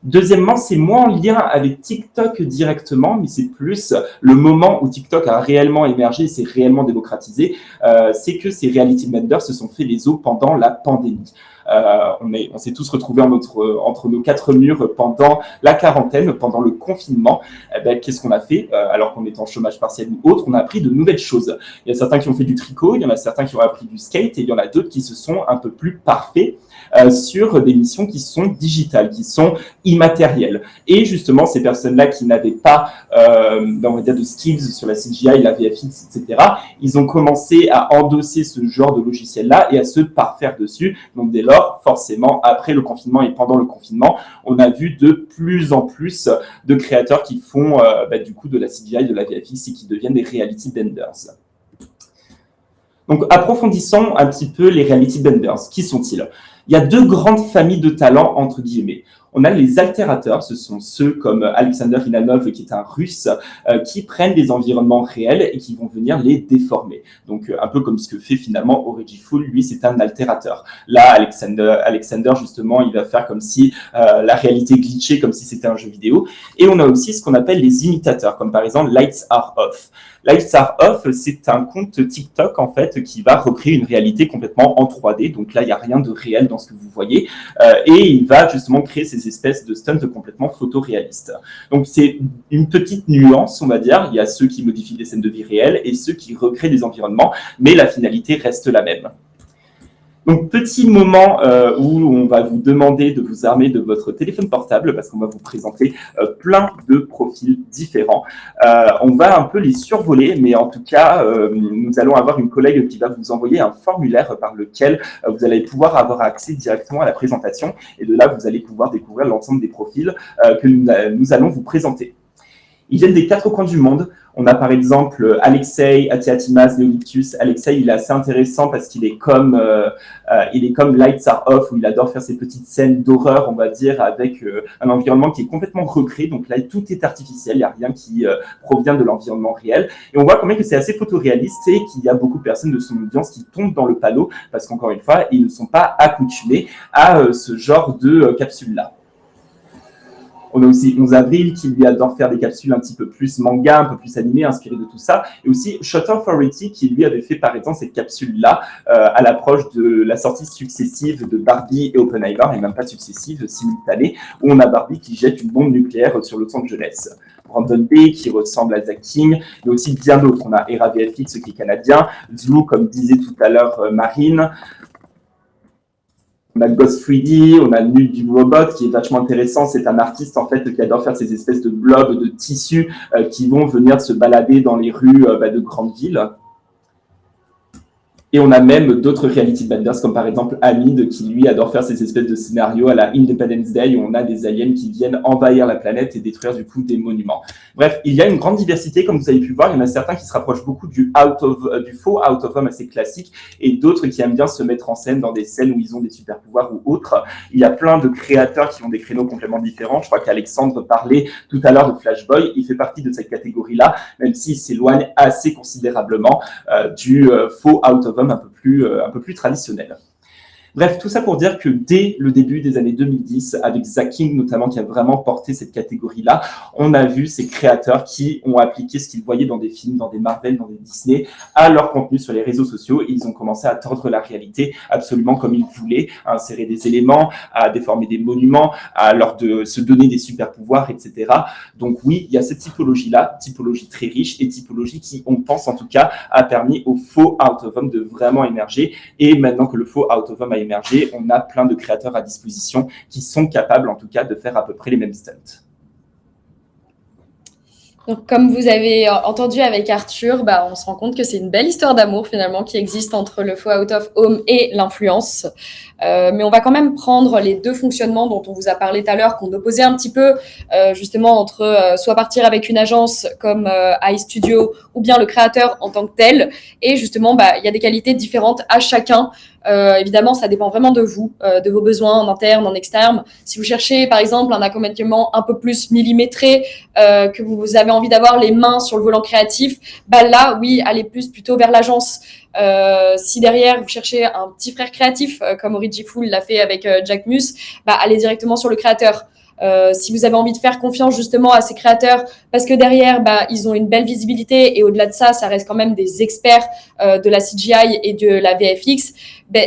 Deuxièmement, c'est moins en lien avec TikTok directement, mais c'est plus le moment où TikTok a réellement émergé, s'est réellement démocratisé, c'est que ces reality benders se sont fait les os pendant la pandémie. On s'est tous retrouvés entre nos quatre murs pendant la quarantaine, pendant le confinement. Qu'est-ce qu'on a fait alors qu'on était en chômage partiel ou autre? On a appris de nouvelles choses. Il y a certains qui ont fait du tricot, il y en a certains qui ont appris du skate et il y en a d'autres qui se sont un peu plus parfaits sur des missions qui sont digitales, qui sont immatérielles. Et justement, ces personnes-là qui n'avaient pas on va dire de skills sur la CGI, la VFX, etc., ils ont commencé à endosser ce genre de logiciel-là et à se parfaire dessus. Donc dès lors, forcément, après le confinement et pendant le confinement, on a vu de plus en plus de créateurs qui font du coup de la CGI, de la VFX et qui deviennent des reality benders. Donc approfondissons un petit peu les reality benders. Qui sont-ils? Il y a deux grandes familles de talents, entre guillemets. On a les altérateurs, ce sont ceux comme Alexander Inanov, qui est un russe, qui prennent des environnements réels et qui vont venir les déformer. Donc, un peu comme ce que fait finalement Origiful, lui, c'est un altérateur. Là, Alexander, justement, il va faire comme si la réalité glitchait, comme si c'était un jeu vidéo. Et on a aussi ce qu'on appelle les imitateurs, comme par exemple Lights Are Off. Lights Are Off, c'est un compte TikTok, en fait, qui va recréer une réalité complètement en 3D. Donc là, il n'y a rien de réel dans ce que vous voyez. Et il va justement créer ces espèces de stunts complètement photoréalistes. Donc c'est une petite nuance, on va dire. Il y a ceux qui modifient des scènes de vie réelles et ceux qui recréent des environnements, mais la finalité reste la même. Donc, petit moment où on va vous demander de vous armer de votre téléphone portable parce qu'on va vous présenter plein de profils différents. On va un peu les survoler, mais en tout cas, nous allons avoir une collègue qui va vous envoyer un formulaire par lequel vous allez pouvoir avoir accès directement à la présentation. Et de là, vous allez pouvoir découvrir l'ensemble des profils que nous allons vous présenter. Ils viennent des quatre coins du monde. On a par exemple Alexei, Atiatimas, Neolithus. Alexei, il est assez intéressant parce qu'il est comme Lights Are Off, où il adore faire ces petites scènes d'horreur, on va dire, avec un environnement qui est complètement recréé. Donc là, tout est artificiel, il n'y a rien qui provient de l'environnement réel. Et on voit quand même que c'est assez photoréaliste et qu'il y a beaucoup de personnes de son audience qui tombent dans le panneau parce qu'encore une fois, ils ne sont pas accoutumés à ce genre de capsule-là. On a aussi 11 avril qui lui adore faire des capsules un petit peu plus manga, un peu plus animées, inspirées de tout ça. Et aussi Shot Authority qui lui avait fait par exemple cette capsule-là à l'approche de la sortie successive de Barbie et Oppenheimer, et même pas successive, simultanée, où on a Barbie qui jette une bombe nucléaire sur Los Angeles. Brandon Bay qui ressemble à Zach King, mais aussi bien d'autres. On a Era VFX qui est canadien, Zlou, comme disait tout à l'heure Marine. On a Ghost 3D, on a Nude du Robot qui est vachement intéressant. C'est un artiste en fait qui adore faire ces espèces de blobs de tissus qui vont venir se balader dans les rues de grandes villes. Et on a même d'autres reality benders, comme par exemple Hamid, qui lui adore faire ces espèces de scénarios à la Independence Day, où on a des aliens qui viennent envahir la planète et détruire du coup des monuments. Bref, il y a une grande diversité, comme vous avez pu voir. Il y en a certains qui se rapprochent beaucoup du faux out of home assez classique, et d'autres qui aiment bien se mettre en scène dans des scènes où ils ont des super pouvoirs ou autres. Il y a plein de créateurs qui ont des créneaux complètement différents. Je crois qu'Alexandre parlait tout à l'heure de Flashboy. Il fait partie de cette catégorie-là, même s'il s'éloigne assez considérablement du faux out of home un peu plus traditionnel. Bref, tout ça pour dire que dès le début des années 2010, avec Zach King notamment, qui a vraiment porté cette catégorie-là, on a vu ces créateurs qui ont appliqué ce qu'ils voyaient dans des films, dans des Marvel, dans des Disney, à leur contenu sur les réseaux sociaux, et ils ont commencé à tordre la réalité absolument comme ils voulaient, à insérer des éléments, à déformer des monuments, à leur se donner des super pouvoirs, etc. Donc oui, il y a cette typologie-là, typologie très riche, et typologie qui, on pense en tout cas, a permis au faux out of home de vraiment émerger. Et maintenant que le faux out of home a émergé, on a plein de créateurs à disposition qui sont capables en tout cas de faire à peu près les mêmes stunts. Donc, comme vous avez entendu avec Arthur, on se rend compte que c'est une belle histoire d'amour finalement qui existe entre le faux out of home et l'influence. Mais on va quand même prendre les deux fonctionnements dont on vous a parlé tout à l'heure, qu'on opposait un petit peu justement entre soit partir avec une agence comme iStudio ou bien le créateur en tant que tel. Et justement, il y a des qualités différentes à chacun. Évidemment, ça dépend vraiment de vous, de vos besoins en interne, en externe. Si vous cherchez, par exemple, un accompagnement un peu plus millimétré, que vous avez envie d'avoir les mains sur le volant créatif, là, oui, allez plutôt vers l'agence. Si derrière, vous cherchez un petit frère créatif, comme Origiful l'a fait avec Jack Mus, allez directement sur le créateur. Si vous avez envie de faire confiance justement à ces créateurs, parce que derrière, ils ont une belle visibilité et au-delà de ça, ça reste quand même des experts de la CGI et de la VFX,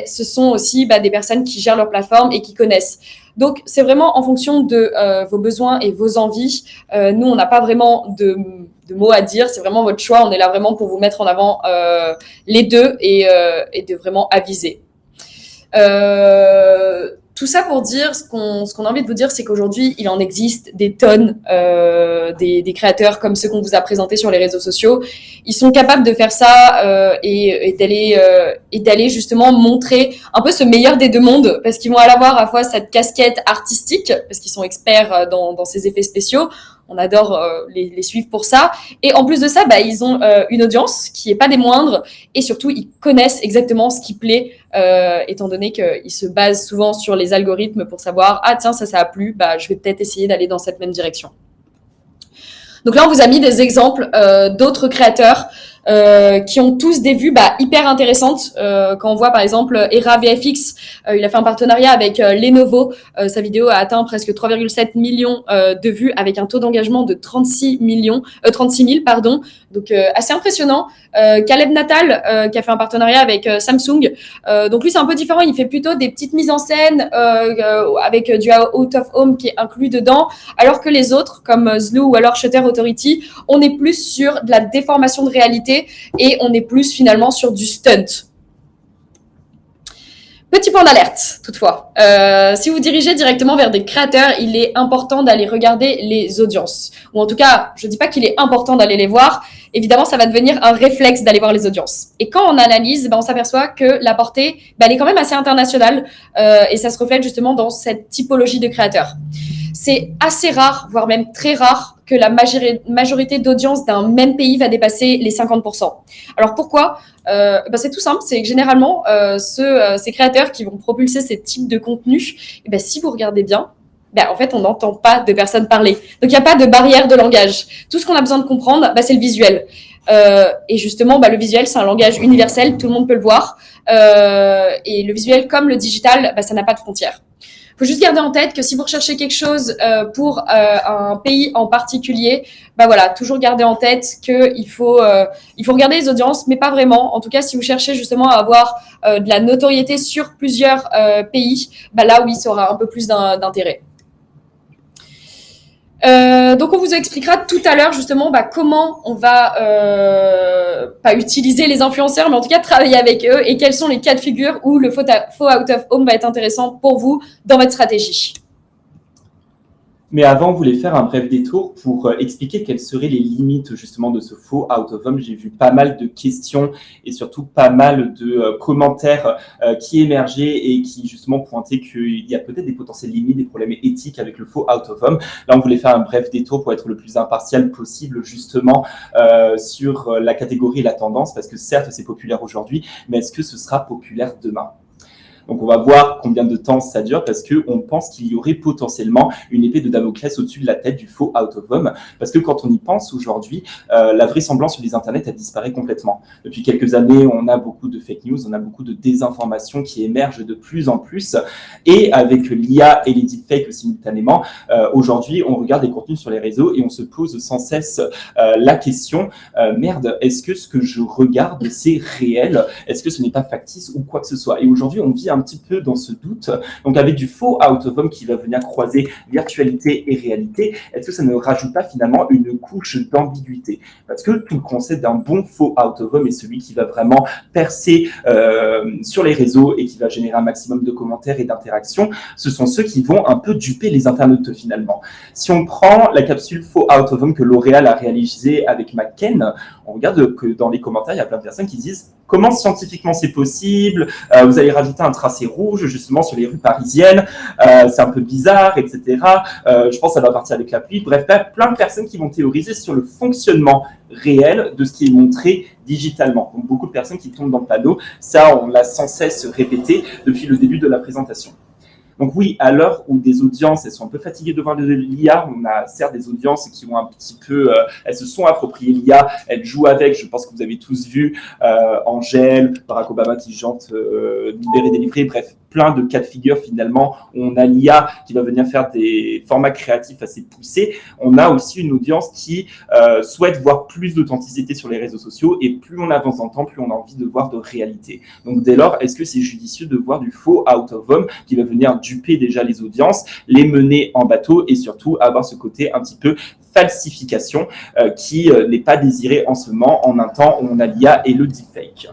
ce sont aussi des personnes qui gèrent leur plateforme et qui connaissent. Donc, c'est vraiment en fonction de vos besoins et vos envies. Nous, on n'a pas vraiment de mots à dire, c'est vraiment votre choix. On est là vraiment pour vous mettre en avant les deux et de vraiment aviser. Tout ça pour dire, ce qu'on a envie de vous dire, c'est qu'aujourd'hui, il en existe des tonnes des créateurs comme ceux qu'on vous a présentés sur les réseaux sociaux. Ils sont capables de faire ça et d'aller justement montrer un peu ce meilleur des deux mondes, parce qu'ils vont avoir à la fois cette casquette artistique, parce qu'ils sont experts dans ces effets spéciaux. On adore les suivre pour ça. Et en plus de ça, ils ont une audience qui est pas des moindres. Et surtout, ils connaissent exactement ce qui plaît, étant donné qu'ils se basent souvent sur les algorithmes pour savoir « Ah tiens, ça a plu, je vais peut-être essayer d'aller dans cette même direction. » Donc là, on vous a mis des exemples d'autres créateurs qui ont tous des vues hyper intéressantes. Quand on voit par exemple Era VFX, il a fait un partenariat avec Lenovo. Sa vidéo a atteint presque 3,7 millions de vues avec un taux d'engagement de 36 000, pardon. Donc assez impressionnant. Caleb Natal qui a fait un partenariat avec Samsung. Donc lui c'est un peu différent. Il fait plutôt des petites mises en scène avec du out of home qui est inclus dedans, alors que les autres comme Zlou ou alors Shutter Authority, on est plus sur de la déformation de réalité et on est plus finalement sur du stunt. Petit point d'alerte, toutefois. Si vous dirigez directement vers des créateurs, il est important d'aller regarder les audiences. Ou en tout cas, je ne dis pas qu'il est important d'aller les voir. Évidemment, ça va devenir un réflexe d'aller voir les audiences. Et quand on analyse, on s'aperçoit que la portée, elle est quand même assez internationale. Et ça se reflète justement dans cette typologie de créateurs. C'est assez rare, voire même très rare, que la majorité d'audience d'un même pays va dépasser les 50%. Alors pourquoi ? C'est tout simple, c'est que généralement, ces créateurs qui vont propulser ces types de contenus, si vous regardez bien, en fait, on n'entend pas de personnes parler. Donc, il n'y a pas de barrière de langage. Tout ce qu'on a besoin de comprendre, c'est le visuel. Et justement, le visuel, c'est un langage universel, tout le monde peut le voir. Et le visuel, comme le digital, ça n'a pas de frontières. Il faut juste garder en tête que si vous recherchez quelque chose pour un pays en particulier, toujours garder en tête qu'il faut regarder les audiences, mais pas vraiment. En tout cas, si vous cherchez justement à avoir de la notoriété sur plusieurs pays, là oui, ça aura un peu plus d'intérêt. Donc on vous expliquera tout à l'heure justement comment on va pas utiliser les influenceurs, mais en tout cas travailler avec eux et quels sont les cas de figure où le faux out of home va être intéressant pour vous dans votre stratégie. Mais avant, on voulait faire un bref détour pour expliquer quelles seraient les limites justement de ce faux out of home. J'ai vu pas mal de questions et surtout pas mal de commentaires qui émergeaient et qui justement pointaient qu'il y a peut-être des potentielles limites, des problèmes éthiques avec le faux out of home. Là, on voulait faire un bref détour pour être le plus impartial possible justement sur la catégorie et la tendance, parce que certes, c'est populaire aujourd'hui, mais est-ce que ce sera populaire demain ? Donc, on va voir combien de temps ça dure parce qu'on pense qu'il y aurait potentiellement une épée de Damoclès au-dessus de la tête du faux out of home. Parce que quand on y pense aujourd'hui, la vraisemblance sur les internets a disparu complètement. Depuis quelques années, on a beaucoup de fake news, on a beaucoup de désinformation qui émergent de plus en plus. Et avec l'IA et les deepfakes simultanément, aujourd'hui, on regarde les contenus sur les réseaux et on se pose sans cesse la question merde, est-ce que ce que je regarde, c'est réel ? Est-ce que ce n'est pas factice ou quoi que ce soit ? Et aujourd'hui, on vit un petit peu dans ce doute. Donc, avec du faux out of home qui va venir croiser virtualité et réalité, est-ce que ça ne rajoute pas finalement une couche d'ambiguïté ? Parce que tout le concept d'un bon faux out of home est celui qui va vraiment percer sur les réseaux et qui va générer un maximum de commentaires et d'interactions. Ce sont ceux qui vont un peu duper les internautes finalement. Si on prend la capsule faux out of home que L'Oréal a réalisée avec McCain, on regarde que dans les commentaires, il y a plein de personnes qui disent comment scientifiquement c'est possible, vous allez rajouter un tracé rouge justement sur les rues parisiennes, c'est un peu bizarre, etc. Je pense que ça va partir avec la pluie. Bref, plein de personnes qui vont théoriser sur le fonctionnement réel de ce qui est montré digitalement. Donc beaucoup de personnes qui tombent dans le panneau, ça on l'a sans cesse répété depuis le début de la présentation. Donc oui, à l'heure où des audiences, elles sont un peu fatiguées de voir de l'IA, on a certes des audiences qui ont un petit peu, elles se sont appropriées l'IA, elles jouent avec, je pense que vous avez tous vu Angèle, Barack Obama qui chante libérer, délivrer, bref, plein de cas de figure finalement, où on a l'IA qui va venir faire des formats créatifs assez poussés. On a aussi une audience qui souhaite voir plus d'authenticité sur les réseaux sociaux et plus on avance dans le temps, plus on a envie de voir de réalité. Donc dès lors, est-ce que c'est judicieux de voir du faux out of home qui va venir duper déjà les audiences, les mener en bateau et surtout avoir ce côté un petit peu falsification qui n'est pas désiré en ce moment en un temps où on a l'IA et le deepfake.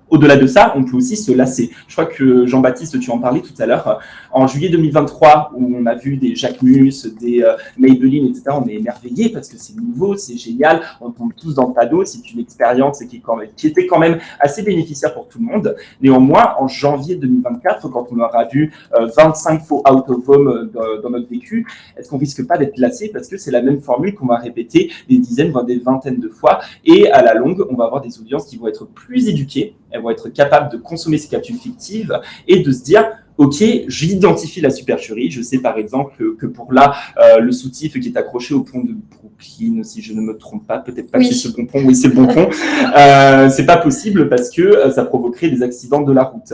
Au-delà de ça, on peut aussi se lasser. Je crois que Jean-Baptiste, tu en parlais tout à l'heure. En juillet 2023, où on a vu des Jacquemus, des Maybelline, etc., on est émerveillés parce que c'est nouveau, c'est génial, on tombe tous dans le panneau, c'est une expérience qui était quand même assez bénéficiaire pour tout le monde. Néanmoins, en janvier 2024, quand on aura vu 25 faux out of home dans notre vécu, est-ce qu'on risque pas d'être lassé parce que c'est la même formule qu'on va répéter des dizaines, voire des vingtaines de fois, et à la longue, on va avoir des audiences qui vont être plus éduquées, elles vont être capables de consommer ces capsules fictives et de se dire ok, j'identifie la supercherie. Je sais par exemple que pour là, le soutif qui est accroché au pont de Brooklyn, si je ne me trompe pas, peut-être pas que c'est ce bon pont, oui c'est le bon pont, c'est pas possible parce que ça provoquerait des accidents de la route.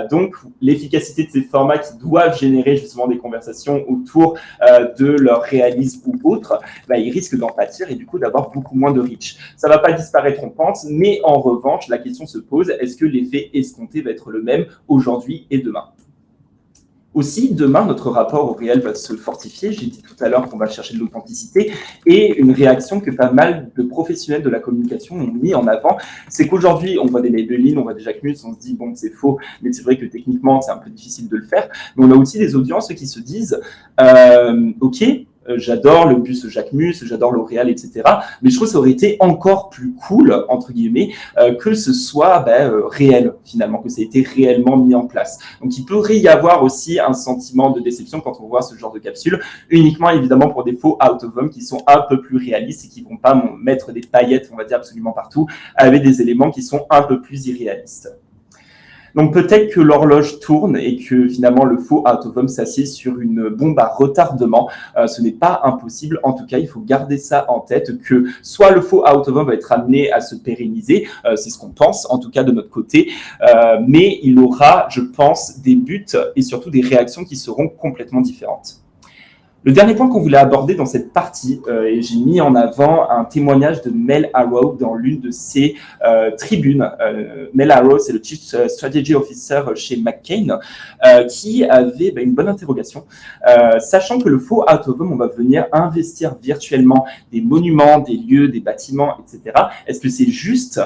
Donc l'efficacité de ces formats qui doivent générer justement des conversations autour de leur réalisme ou autre, ils risquent d'en pâtir et du coup d'avoir beaucoup moins de reach. Ça va pas disparaître, on pense, mais en revanche, la question se pose, est-ce que l'effet escompté va être le même aujourd'hui et demain ? Aussi, demain, notre rapport au réel va se fortifier. J'ai dit tout à l'heure qu'on va chercher de l'authenticité et une réaction que pas mal de professionnels de la communication ont mis en avant, c'est qu'aujourd'hui, on voit des Maybelline, on voit des Jacquemus, on se dit, bon, c'est faux, mais c'est vrai que techniquement, c'est un peu difficile de le faire. Mais on a aussi des audiences qui se disent, ok, j'adore le bus Jacquemus, j'adore L'Oréal, etc. Mais je trouve que ça aurait été encore plus cool, entre guillemets, que ce soit réel, finalement, que ça ait été réellement mis en place. Donc, il pourrait y avoir aussi un sentiment de déception quand on voit ce genre de capsule, uniquement, évidemment, pour des faux out of home qui sont un peu plus réalistes et qui ne vont pas mettre des paillettes, on va dire, absolument partout, avec des éléments qui sont un peu plus irréalistes. Donc peut-être que l'horloge tourne et que finalement le faux out of home s'assied sur une bombe à retardement. Ce n'est pas impossible. En tout cas, il faut garder ça en tête que soit le faux out of home va être amené à se pérenniser, c'est ce qu'on pense en tout cas de notre côté, mais il aura, je pense, des buts et surtout des réactions qui seront complètement différentes. Le dernier point qu'on voulait aborder dans cette partie, et j'ai mis en avant un témoignage de Mel Arrow dans l'une de ses tribunes. Mel Arrow, c'est le Chief Strategy Officer chez McCain, qui avait une bonne interrogation. Sachant que le faux out of home, on va venir investir virtuellement des monuments, des lieux, des bâtiments, etc. Est-ce que c'est juste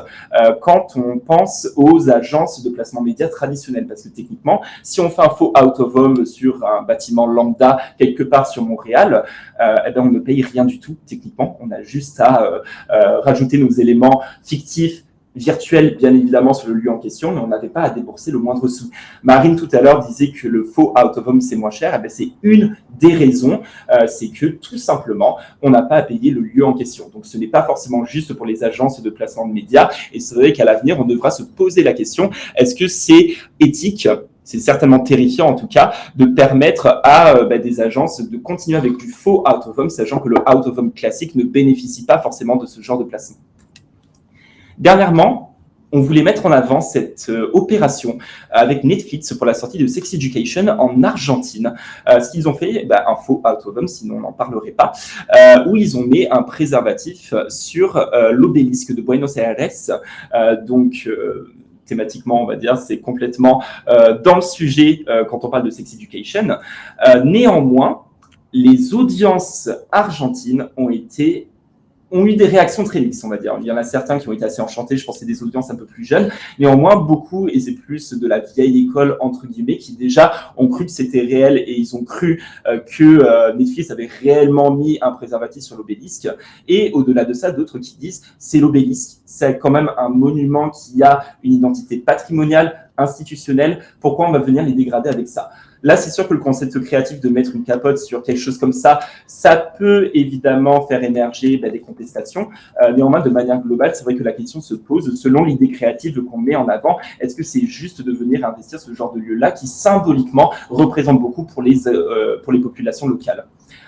quand on pense aux agences de placement média traditionnelles? Parce que techniquement, si on fait un faux out of home sur un bâtiment lambda quelque part sur Montréal, on ne paye rien du tout techniquement. On a juste à rajouter nos éléments fictifs, virtuels bien évidemment sur le lieu en question, mais on n'avait pas à débourser le moindre sou. Marine tout à l'heure disait que le faux out of home c'est moins cher. C'est une des raisons, c'est que tout simplement on n'a pas à payer le lieu en question. Donc ce n'est pas forcément juste pour les agences de placement de médias, et c'est vrai qu'à l'avenir on devra se poser la question, est-ce que c'est éthique? C'est certainement terrifiant en tout cas de permettre à des agences de continuer avec du faux out of home, sachant que le out of home classique ne bénéficie pas forcément de ce genre de placement. Dernièrement, on voulait mettre en avant cette opération avec Netflix pour la sortie de Sex Education en Argentine. Ce qu'ils ont fait, un faux out of home, sinon on n'en parlerait pas, où ils ont mis un préservatif sur l'obélisque de Buenos Aires. Thématiquement, on va dire, c'est complètement dans le sujet quand on parle de Sex Education. Néanmoins, les audiences argentines ont eu des réactions très mixtes, on va dire. Il y en a certains qui ont été assez enchantés, je pense que c'est des audiences un peu plus jeunes. Néanmoins, beaucoup, et c'est plus de la vieille école, entre guillemets, qui déjà ont cru que c'était réel et ils ont cru que Netflix avait réellement mis un préservatif sur l'obélisque. Et au-delà de ça, d'autres qui disent c'est l'obélisque. C'est quand même un monument qui a une identité patrimoniale, institutionnelle. Pourquoi on va venir les dégrader avec ça? Là, c'est sûr que le concept créatif de mettre une capote sur quelque chose comme ça peut évidemment faire émerger des contestations. Néanmoins, de manière globale, c'est vrai que la question se pose selon l'idée créative qu'on met en avant. Est-ce que c'est juste de venir investir ce genre de lieu-là qui symboliquement représente beaucoup pour les populations locales?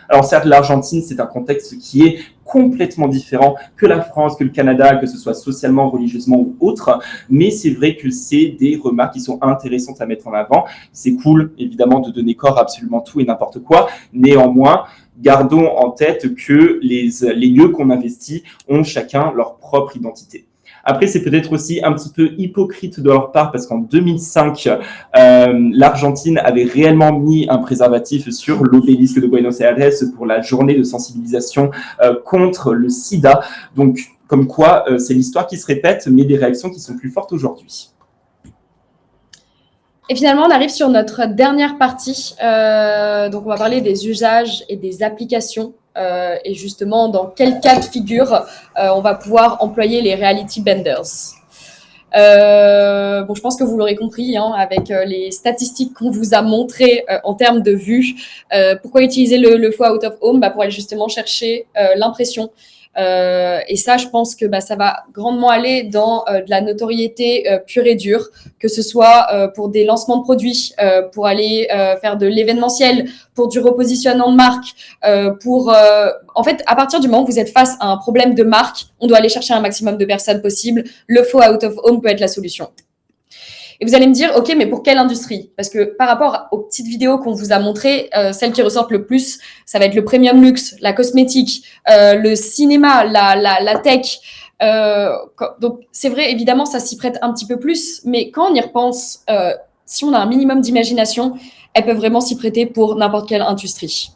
Alors certes, l'Argentine, c'est un contexte qui est complètement différent que la France, que le Canada, que ce soit socialement, religieusement ou autre, mais c'est vrai que c'est des remarques qui sont intéressantes à mettre en avant. C'est cool, évidemment, de donner corps à absolument tout et n'importe quoi. Néanmoins, gardons en tête que les lieux qu'on investit ont chacun leur propre identité. Après, c'est peut-être aussi un petit peu hypocrite de leur part parce qu'en 2005, l'Argentine avait réellement mis un préservatif sur l'obélisque de Buenos Aires pour la journée de sensibilisation contre le sida. Donc, comme quoi, c'est l'histoire qui se répète, mais des réactions qui sont plus fortes aujourd'hui. Et finalement, on arrive sur notre dernière partie. Donc, on va parler des usages et des applications. Et justement, dans quel cas de figure on va pouvoir employer les reality benders. Je pense que vous l'aurez compris avec les statistiques qu'on vous a montrées en termes de vues. Pourquoi utiliser le faux out of home? Pour aller justement chercher l'impression. Et ça, je pense que ça va grandement aller dans de la notoriété pure et dure, que ce soit pour des lancements de produits, pour aller faire de l'événementiel, pour du repositionnement de marque, en fait, à partir du moment où vous êtes face à un problème de marque, on doit aller chercher un maximum de personnes possible. Le faux out of home peut être la solution. Et vous allez me dire, OK, mais pour quelle industrie? Parce que par rapport aux petites vidéos qu'on vous a montrées, celles qui ressortent le plus, ça va être le premium luxe, la cosmétique, le cinéma, la tech. Donc, c'est vrai, évidemment, ça s'y prête un petit peu plus. Mais quand on y repense, si on a un minimum d'imagination, elles peuvent vraiment s'y prêter pour n'importe quelle industrie.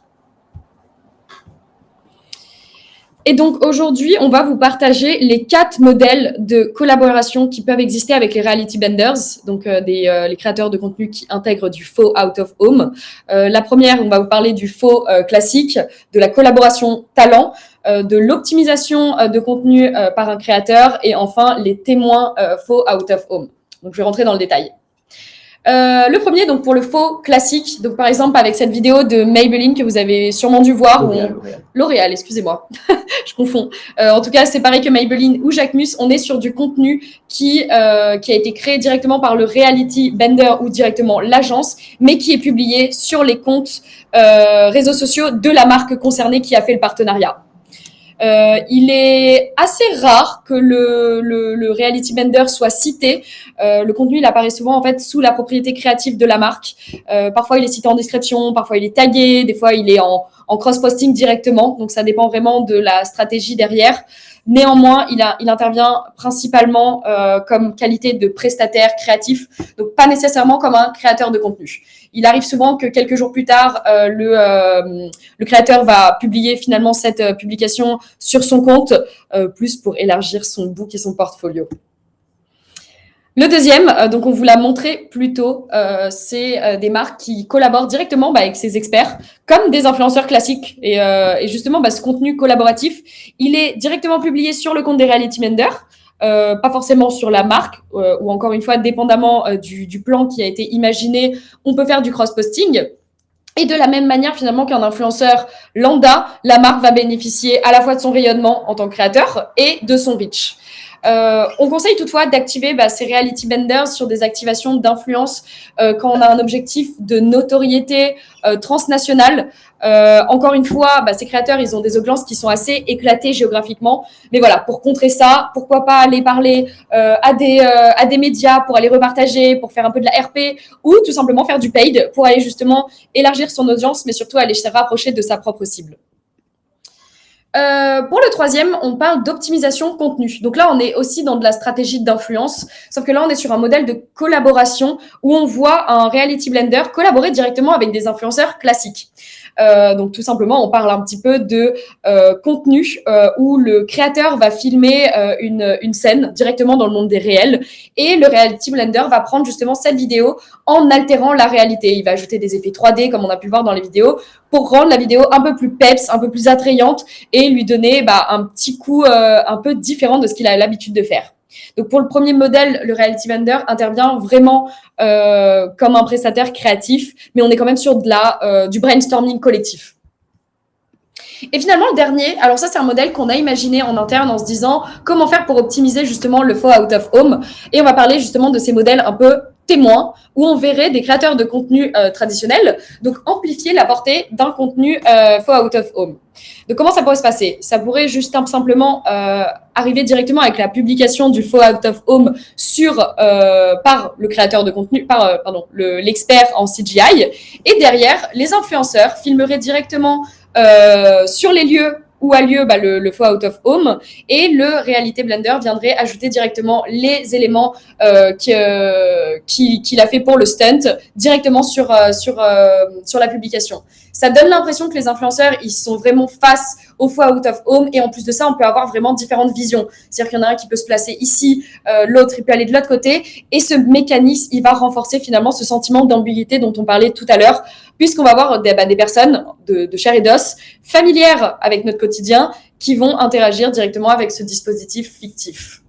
Et donc, aujourd'hui, on va vous partager les 4 modèles de collaboration qui peuvent exister avec les reality benders, donc les créateurs de contenu qui intègrent du faux out of home. La première, on va vous parler du faux classique, de la collaboration talent, de l'optimisation de contenu par un créateur et enfin, les témoins faux out of home. Donc, je vais rentrer dans le détail. Le premier, donc pour le faux classique, donc par exemple avec cette vidéo de Maybelline que vous avez sûrement dû voir, L'Oréal, excusez-moi, je confonds. En tout cas, c'est pareil que Maybelline ou Jacquemus, on est sur du contenu qui a été créé directement par le reality bender ou directement l'agence, mais qui est publié sur les comptes réseaux sociaux de la marque concernée qui a fait le partenariat. Il est assez rare que le reality bender soit cité. Le contenu, il apparaît souvent en fait sous la propriété créative de la marque. Parfois, il est cité en description, parfois il est tagué, des fois il est en en cross-posting directement. Donc, ça dépend vraiment de la stratégie derrière. Néanmoins, il intervient principalement comme qualité de prestataire créatif, donc pas nécessairement comme un créateur de contenu. Il arrive souvent que quelques jours plus tard, le créateur va publier finalement cette publication sur son compte, plus pour élargir son book et son portfolio. Le deuxième, donc on vous l'a montré plus tôt, c'est des marques qui collaborent directement avec ces experts, comme des influenceurs classiques. Et justement, ce contenu collaboratif, il est directement publié sur le compte des Reality Blenders, pas forcément sur la marque, ou encore une fois, dépendamment du plan qui a été imaginé, on peut faire du cross-posting. Et de la même manière, finalement, qu'un influenceur lambda, la marque va bénéficier à la fois de son rayonnement en tant que créateur et de son reach. On conseille toutefois d'activer ces reality benders sur des activations d'influence quand on a un objectif de notoriété transnationale. Encore une fois, ces créateurs, ils ont des audiences qui sont assez éclatées géographiquement. Mais voilà, pour contrer ça, pourquoi pas aller parler à des médias pour aller repartager, pour faire un peu de la RP ou tout simplement faire du paid pour aller justement élargir son audience, mais surtout aller se rapprocher de sa propre cible. Pour le troisième, on parle d'optimisation contenu. Donc là, on est aussi dans de la stratégie d'influence, sauf que là, on est sur un modèle de collaboration où on voit un reality blender collaborer directement avec des influenceurs classiques. Donc tout simplement, on parle un petit peu de contenu où le créateur va filmer une scène directement dans le monde des réels et le reality blender va prendre justement cette vidéo en altérant la réalité. Il va ajouter des effets 3D comme on a pu le voir dans les vidéos pour rendre la vidéo un peu plus peps, un peu plus attrayante et lui donner un petit coup un peu différent de ce qu'il a l'habitude de faire. Donc pour le premier modèle, le Reality Blender intervient vraiment comme un prestataire créatif, mais on est quand même sur du brainstorming collectif. Et finalement, le dernier, alors ça, c'est un modèle qu'on a imaginé en interne en se disant comment faire pour optimiser justement le faux out of home. Et on va parler justement de ces modèles un peu témoins où on verrait des créateurs de contenu traditionnels, donc amplifier la portée d'un contenu faux out of home. Donc comment ça pourrait se passer? Ça pourrait juste simplement arriver directement avec la publication du faux out of home par le créateur de contenu, l'expert en CGI, et derrière les influenceurs filmeraient directement sur les lieux où a lieu le faux out of home et le Reality Blender viendrait ajouter directement les éléments qu'il a fait pour le stunt directement sur la publication. Ça donne l'impression que les influenceurs, ils sont vraiment face au faux out of home et en plus de ça, on peut avoir vraiment différentes visions. C'est-à-dire qu'il y en a un qui peut se placer ici, l'autre, il peut aller de l'autre côté et ce mécanisme, il va renforcer finalement ce sentiment d'ambiguïté dont on parlait tout à l'heure puisqu'on va avoir des personnes de chair et d'os familières avec notre quotidien qui vont interagir directement avec ce dispositif fictif.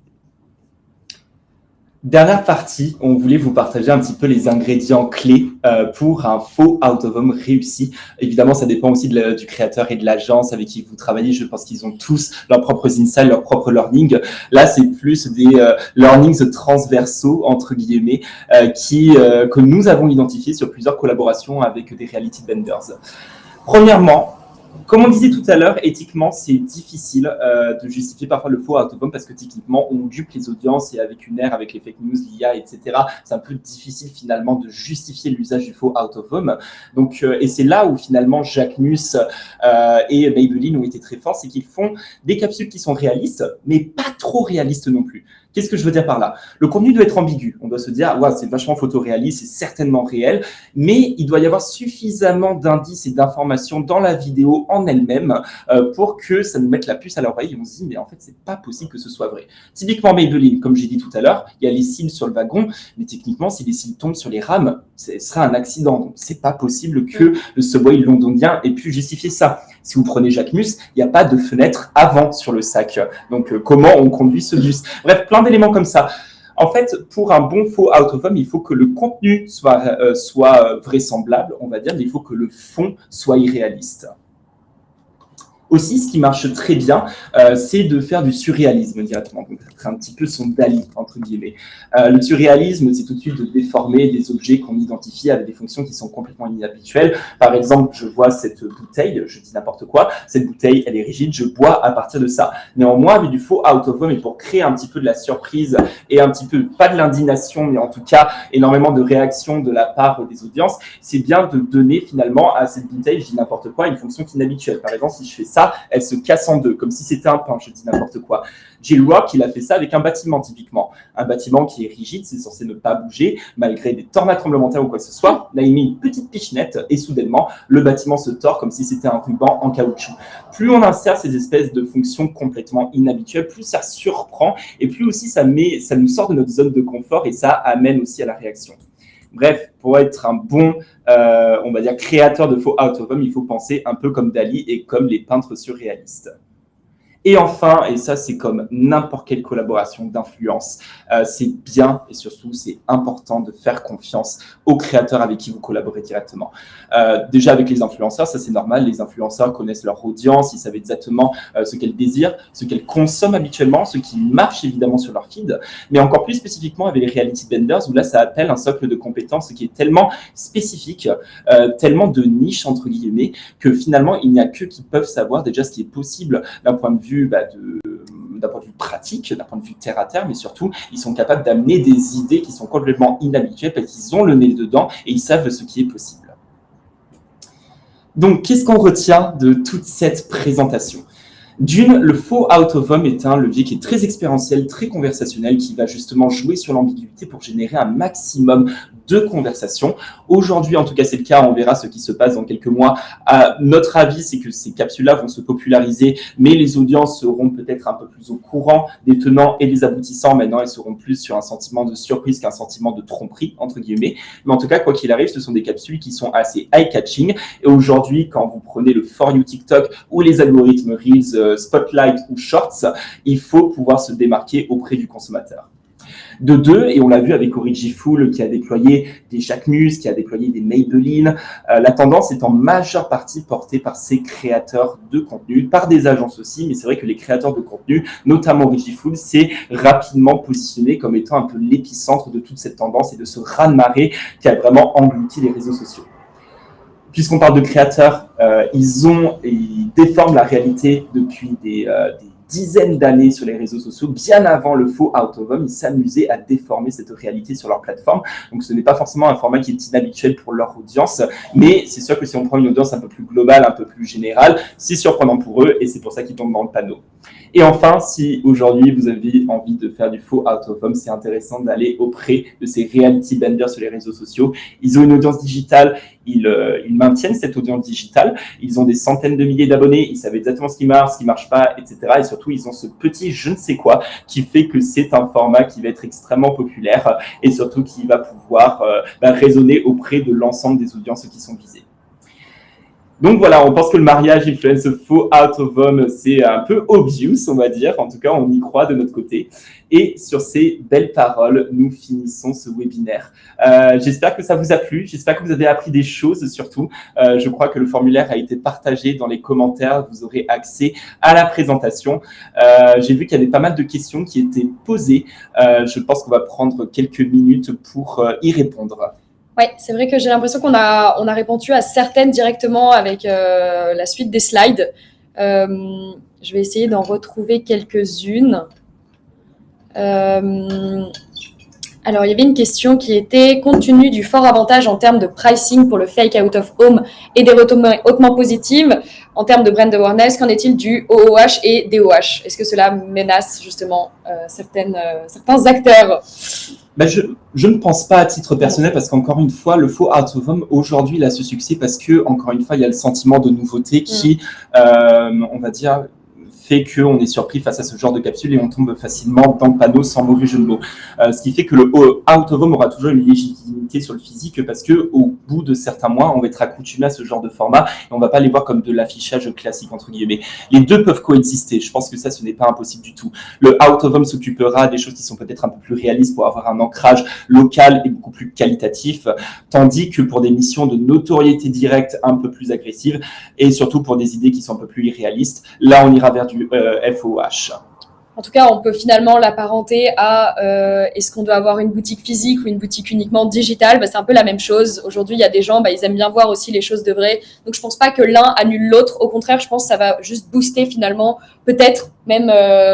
Dernière partie, on voulait vous partager un petit peu les ingrédients clés pour un faux out of home réussi. Évidemment, ça dépend aussi du créateur et de l'agence avec qui vous travaillez. Je pense qu'ils ont tous leurs propres insights, leurs propres learnings. Là, c'est plus des learnings transversaux, entre guillemets, que nous avons identifiés sur plusieurs collaborations avec des reality blenders. Premièrement, comme on disait tout à l'heure, éthiquement, c'est difficile de justifier parfois le faux out of home parce que techniquement, on dupe les audiences et avec une ère, avec les fake news, l'IA, etc., c'est un peu difficile finalement de justifier l'usage du faux out of home. Donc, et c'est là où finalement Jacquemus et Maybelline ont été très forts, c'est qu'ils font des capsules qui sont réalistes, mais pas trop réalistes non plus. Qu'est-ce que je veux dire par là? Le contenu doit être ambigu. On doit se dire, ouais, c'est vachement photoréaliste, c'est certainement réel, mais il doit y avoir suffisamment d'indices et d'informations dans la vidéo en elle-même pour que ça nous mette la puce à l'oreille et on se dit, mais en fait, c'est pas possible que ce soit vrai. Typiquement Maybelline, comme j'ai dit tout à l'heure, il y a les cils sur le wagon, mais techniquement, si les cils tombent sur les rames, ce serait un accident. Donc, c'est pas possible que le subway londonien ait pu justifier ça. Si vous prenez Jacquemus, il n'y a pas de fenêtre avant sur le sac. Donc, comment on conduit ce bus? Bref, plein d'éléments comme ça. En fait, pour un bon faux out of home, il faut que le contenu soit vraisemblable, on va dire, mais il faut que le fond soit irréaliste. Aussi, ce qui marche très bien, c'est de faire du surréalisme directement. Donc, c'est un petit peu son Dali, entre guillemets. Le surréalisme, c'est tout de suite de déformer des objets qu'on identifie avec des fonctions qui sont complètement inhabituelles. Par exemple, je vois cette bouteille, je dis n'importe quoi, cette bouteille, elle est rigide, je bois à partir de ça. Néanmoins, avec du faux out of home, et pour créer un petit peu de la surprise et un petit peu, pas de l'indignation, mais en tout cas, énormément de réactions de la part des audiences, c'est bien de donner finalement à cette bouteille, je dis n'importe quoi, une fonction qui est inhabituelle. Par exemple, si je fais ça, elle se casse en deux, comme si c'était un pain, je dis n'importe quoi. J-Rock, il a fait ça avec un bâtiment, typiquement. Un bâtiment qui est rigide, c'est censé ne pas bouger, malgré des tornades tremblements de terre ou quoi que ce soit. Là, il met une petite pichenette et soudainement, le bâtiment se tord comme si c'était un ruban en caoutchouc. Plus on insère ces espèces de fonctions complètement inhabituelles, plus ça surprend et plus aussi ça nous sort de notre zone de confort et ça amène aussi à la réaction. Bref, pour être un bon, on va dire, créateur de faux out of home, il faut penser un peu comme Dali et comme les peintres surréalistes. Et enfin, et ça c'est comme n'importe quelle collaboration d'influence, c'est bien et surtout c'est important de faire confiance aux créateurs avec qui vous collaborez directement. Déjà avec les influenceurs, ça c'est normal, les influenceurs connaissent leur audience, ils savent exactement ce qu'elles désirent, ce qu'elles consomment habituellement, ce qui marche évidemment sur leur feed, mais encore plus spécifiquement avec les reality benders où là ça appelle un socle de compétences qui est tellement spécifique, tellement de niche entre guillemets, que finalement il n'y a qu'eux qui peuvent savoir déjà ce qui est possible d'un point de vue d'un point de vue pratique, d'un point de vue terre à terre, mais surtout, ils sont capables d'amener des idées qui sont complètement inhabituelles parce qu'ils ont le nez dedans et ils savent ce qui est possible. Donc, qu'est-ce qu'on retient de toute cette présentation ? D'une, le faux out of home est un levier qui est très expérientiel, très conversationnel, qui va justement jouer sur l'ambiguïté pour générer un maximum de conversations. Aujourd'hui, en tout cas, c'est le cas. On verra ce qui se passe dans quelques mois. Notre avis, c'est que ces capsules-là vont se populariser, mais les audiences seront peut-être un peu plus au courant des tenants et des aboutissants. Maintenant, elles seront plus sur un sentiment de surprise qu'un sentiment de tromperie, entre guillemets. Mais en tout cas, quoi qu'il arrive, ce sont des capsules qui sont assez eye-catching. Et aujourd'hui, quand vous prenez le For You TikTok ou les algorithmes Reels, Spotlight ou Shorts, il faut pouvoir se démarquer auprès du consommateur. De deux, et on l'a vu avec Origiful qui a déployé des Jacquemus, qui a déployé des Maybelline, la tendance est en majeure partie portée par ces créateurs de contenu, par des agences aussi, mais c'est vrai que les créateurs de contenu, notamment Origiful, s'est rapidement positionné comme étant un peu l'épicentre de toute cette tendance et de ce raz-de-marée qui a vraiment englouti les réseaux sociaux. Puisqu'on parle de créateurs, ils déforment la réalité depuis des dizaines d'années sur les réseaux sociaux, bien avant le faux out of home, ils s'amusaient à déformer cette réalité sur leur plateforme. Donc ce n'est pas forcément un format qui est inhabituel pour leur audience, mais c'est sûr que si on prend une audience un peu plus globale, un peu plus générale, c'est surprenant pour eux et c'est pour ça qu'ils tombent dans le panneau. Et enfin, si aujourd'hui vous avez envie de faire du faux out of home, c'est intéressant d'aller auprès de ces reality benders sur les réseaux sociaux. Ils ont une audience digitale, ils maintiennent cette audience digitale, ils ont des centaines de milliers d'abonnés, ils savent exactement ce qui marche pas, etc. Et surtout, ils ont ce petit je ne sais quoi qui fait que c'est un format qui va être extrêmement populaire et surtout qui va pouvoir résonner auprès de l'ensemble des audiences qui sont visées. Donc voilà, on pense que le mariage influence faux out of home, c'est un peu obvious, on va dire. En tout cas, on y croit de notre côté. Et sur ces belles paroles, nous finissons ce webinaire. J'espère que ça vous a plu. J'espère que vous avez appris des choses surtout. Je crois que le formulaire a été partagé dans les commentaires. Vous aurez accès à la présentation. J'ai vu qu'il y avait pas mal de questions qui étaient posées. Je pense qu'on va prendre quelques minutes pour y répondre. Oui, c'est vrai que j'ai l'impression qu'on a répondu à certaines directement avec la suite des slides. Je vais essayer d'en retrouver quelques-unes. Alors, il y avait une question qui était, compte tenu du fort avantage en termes de pricing pour le fake out of home et des retombées hautement positives en termes de brand awareness, qu'en est-il du OOH et DOH ? Est-ce que cela menace justement certains acteurs ? Je ne pense pas à titre personnel parce qu'encore une fois, le faux out of home, aujourd'hui, il a ce succès parce que, encore une fois, il y a le sentiment de nouveauté qui, on va dire, fait qu'on est surpris face à ce genre de capsule et on tombe facilement dans le panneau sans mauvais jeu de mots. Ce qui fait que le out of home aura toujours une légitimité limité sur le physique parce que au bout de certains mois, on va être accoutumé à ce genre de format et on va pas les voir comme de l'affichage classique entre guillemets. Les deux peuvent coexister. Je pense que ça, ce n'est pas impossible du tout. Le out of home s'occupera des choses qui sont peut-être un peu plus réalistes pour avoir un ancrage local et beaucoup plus qualitatif, tandis que pour des missions de notoriété directe un peu plus agressives et surtout pour des idées qui sont un peu plus irréalistes, là, on ira vers du FOH. En tout cas, on peut finalement l'apparenter à est-ce qu'on doit avoir une boutique physique ou une boutique uniquement digitale. C'est un peu la même chose. Aujourd'hui, il y a des gens, ils aiment bien voir aussi les choses de vrai. Donc, je pense pas que l'un annule l'autre. Au contraire, je pense que ça va juste booster finalement peut-être même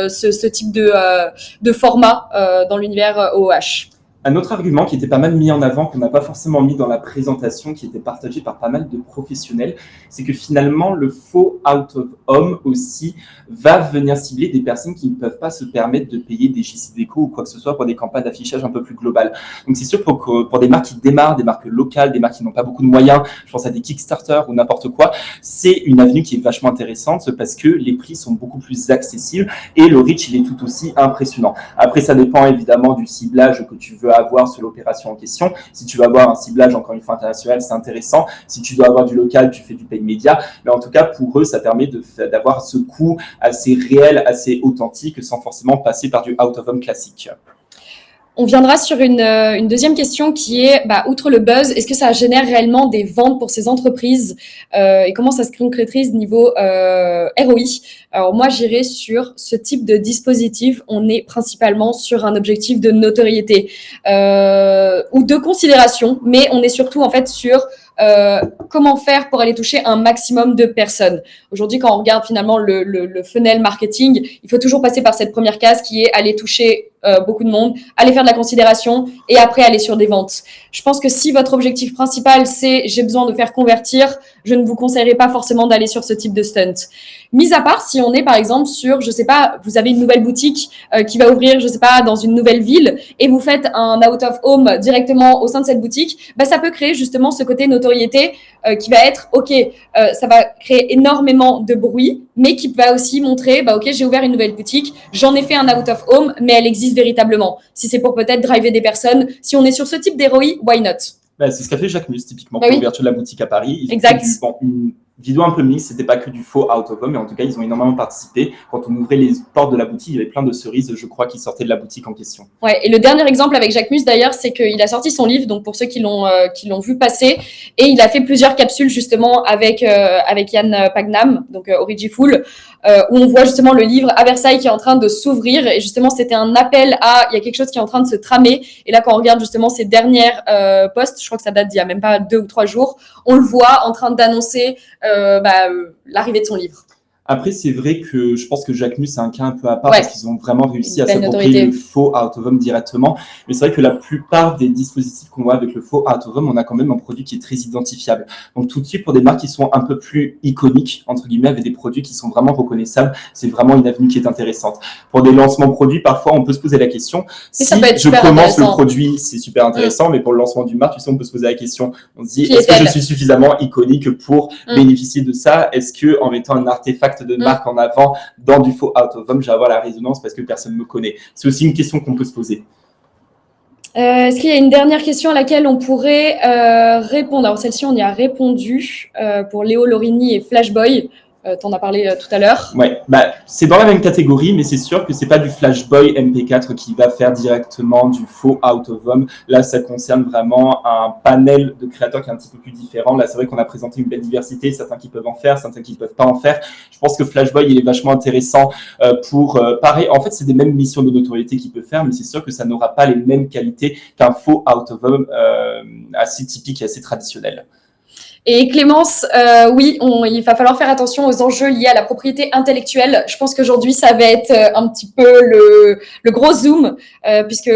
ce type de format dans l'univers OOH. Un autre argument qui était pas mal mis en avant, qu'on n'a pas forcément mis dans la présentation, qui était partagé par pas mal de professionnels, c'est que finalement, le faux out of home aussi va venir cibler des personnes qui ne peuvent pas se permettre de payer des JC Déco ou quoi que ce soit pour des campagnes d'affichage un peu plus globales. Donc, c'est sûr pour des marques qui démarrent, des marques locales, des marques qui n'ont pas beaucoup de moyens, je pense à des Kickstarter ou n'importe quoi, c'est une avenue qui est vachement intéressante parce que les prix sont beaucoup plus accessibles et le reach, il est tout aussi impressionnant. Après, ça dépend évidemment du ciblage que tu veux avoir sur l'opération en question. Si tu veux avoir un ciblage, encore une fois, international, c'est intéressant. Si tu dois avoir du local, tu fais du paid média. Mais en tout cas, pour eux, ça permet d'avoir ce coût assez réel, assez authentique, sans forcément passer par du out-of-home classique. On viendra sur une deuxième question qui est, outre le buzz, est-ce que ça génère réellement des ventes pour ces entreprises et comment ça se concrétise niveau ROI? Alors moi, j'irai sur ce type de dispositif. On est principalement sur un objectif de notoriété ou de considération, mais on est surtout en fait sur comment faire pour aller toucher un maximum de personnes. Aujourd'hui, quand on regarde finalement le funnel marketing, il faut toujours passer par cette première case qui est aller toucher beaucoup de monde, aller faire de la considération et après aller sur des ventes. Je pense que si votre objectif principal c'est j'ai besoin de faire convertir, je ne vous conseillerais pas forcément d'aller sur ce type de stunt. Mis à part si on est par exemple sur, je sais pas, vous avez une nouvelle boutique qui va ouvrir, je sais pas, dans une nouvelle ville et vous faites un out of home directement au sein de cette boutique, ça peut créer justement ce côté notoriété qui va être ça va créer énormément de bruit, mais qui va aussi montrer j'ai ouvert une nouvelle boutique, j'en ai fait un out of home, mais elle existe véritablement. Si c'est pour peut-être driver des personnes, si on est sur ce type d'ROI, why not? C'est ce qu'a fait Jacques Mus, typiquement, pour l'ouverture de la boutique à Paris. Exact. Une vidéo un peu mixte, c'était pas que du faux out of home, mais en tout cas, ils ont énormément participé. Quand on ouvrait les portes de la boutique, il y avait plein de cerises, je crois, qui sortaient de la boutique en question. Ouais, et le dernier exemple avec Jacques Mus, d'ailleurs, c'est qu'il a sorti son livre, donc pour ceux qui l'ont vu passer, et il a fait plusieurs capsules, justement, avec Yann Pagnam, donc Origiful, où on voit justement le livre à Versailles qui est en train de s'ouvrir, et justement, c'était un appel il y a quelque chose qui est en train de se tramer, et là, quand on regarde justement ces dernières posts, je crois que ça date d'il y a même pas 2 ou 3 jours, on le voit en train d'annoncer l'arrivée de son livre. Après, c'est vrai que je pense que Jacques Mus, c'est un cas un peu à part parce qu'ils ont vraiment réussi à s'approprier le faux out of home directement. Mais c'est vrai que la plupart des dispositifs qu'on voit avec le faux out of home, on a quand même un produit qui est très identifiable. Donc tout de suite, pour des marques qui sont un peu plus iconiques, entre guillemets, avec des produits qui sont vraiment reconnaissables, c'est vraiment une avenue qui est intéressante. Pour des lancements produits, parfois, on peut se poser la question, si je commence le produit, c'est super intéressant, mais pour le lancement d'une marque, tu sais, on peut se poser la question, on se dit, est-ce que je suis suffisamment iconique pour bénéficier de ça? Est-ce que en mettant un artefact de marque en avant dans du faux out of home, je vais avoir la résonance parce que personne ne me connaît. C'est aussi une question qu'on peut se poser. Est-ce qu'il y a une dernière question à laquelle on pourrait répondre? Alors celle-ci, on y a répondu pour Léo Lorini et Flashboy. T'en as parlé tout à l'heure. Ouais, c'est dans la même catégorie, mais c'est sûr que c'est pas du Flashboy MP4 qui va faire directement du faux out of home. Là, ça concerne vraiment un panel de créateurs qui est un petit peu plus différent. Là, c'est vrai qu'on a présenté une belle diversité, certains qui peuvent en faire, certains qui peuvent pas en faire. Je pense que Flashboy, il est vachement intéressant pareil. En fait, c'est des mêmes missions de notoriété qu'il peut faire, mais c'est sûr que ça n'aura pas les mêmes qualités qu'un faux out of home assez typique et assez traditionnel. Et Clémence, oui, il va falloir faire attention aux enjeux liés à la propriété intellectuelle. Je pense qu'aujourd'hui, ça va être un petit peu le gros zoom, puisque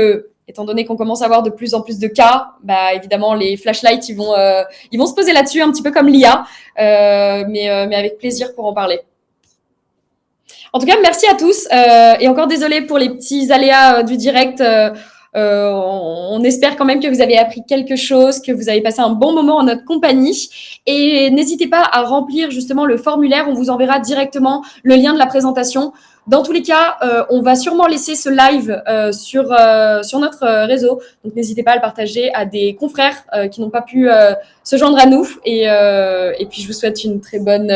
étant donné qu'on commence à avoir de plus en plus de cas, évidemment, les flashlights, ils vont se poser là-dessus, un petit peu comme l'IA, mais avec plaisir pour en parler. En tout cas, merci à tous. Et encore désolé pour les petits aléas du direct. On espère quand même que vous avez appris quelque chose, que vous avez passé un bon moment en notre compagnie. Et n'hésitez pas à remplir justement le formulaire. On vous enverra directement le lien de la présentation. Dans tous les cas, on va sûrement laisser ce live sur notre réseau. Donc, n'hésitez pas à le partager à des confrères qui n'ont pas pu se joindre à nous. Et puis, je vous souhaite une très bonne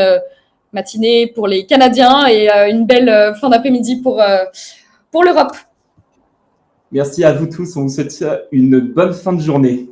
matinée pour les Canadiens et une belle fin d'après-midi pour l'Europe. Merci à vous tous. On vous souhaite une bonne fin de journée.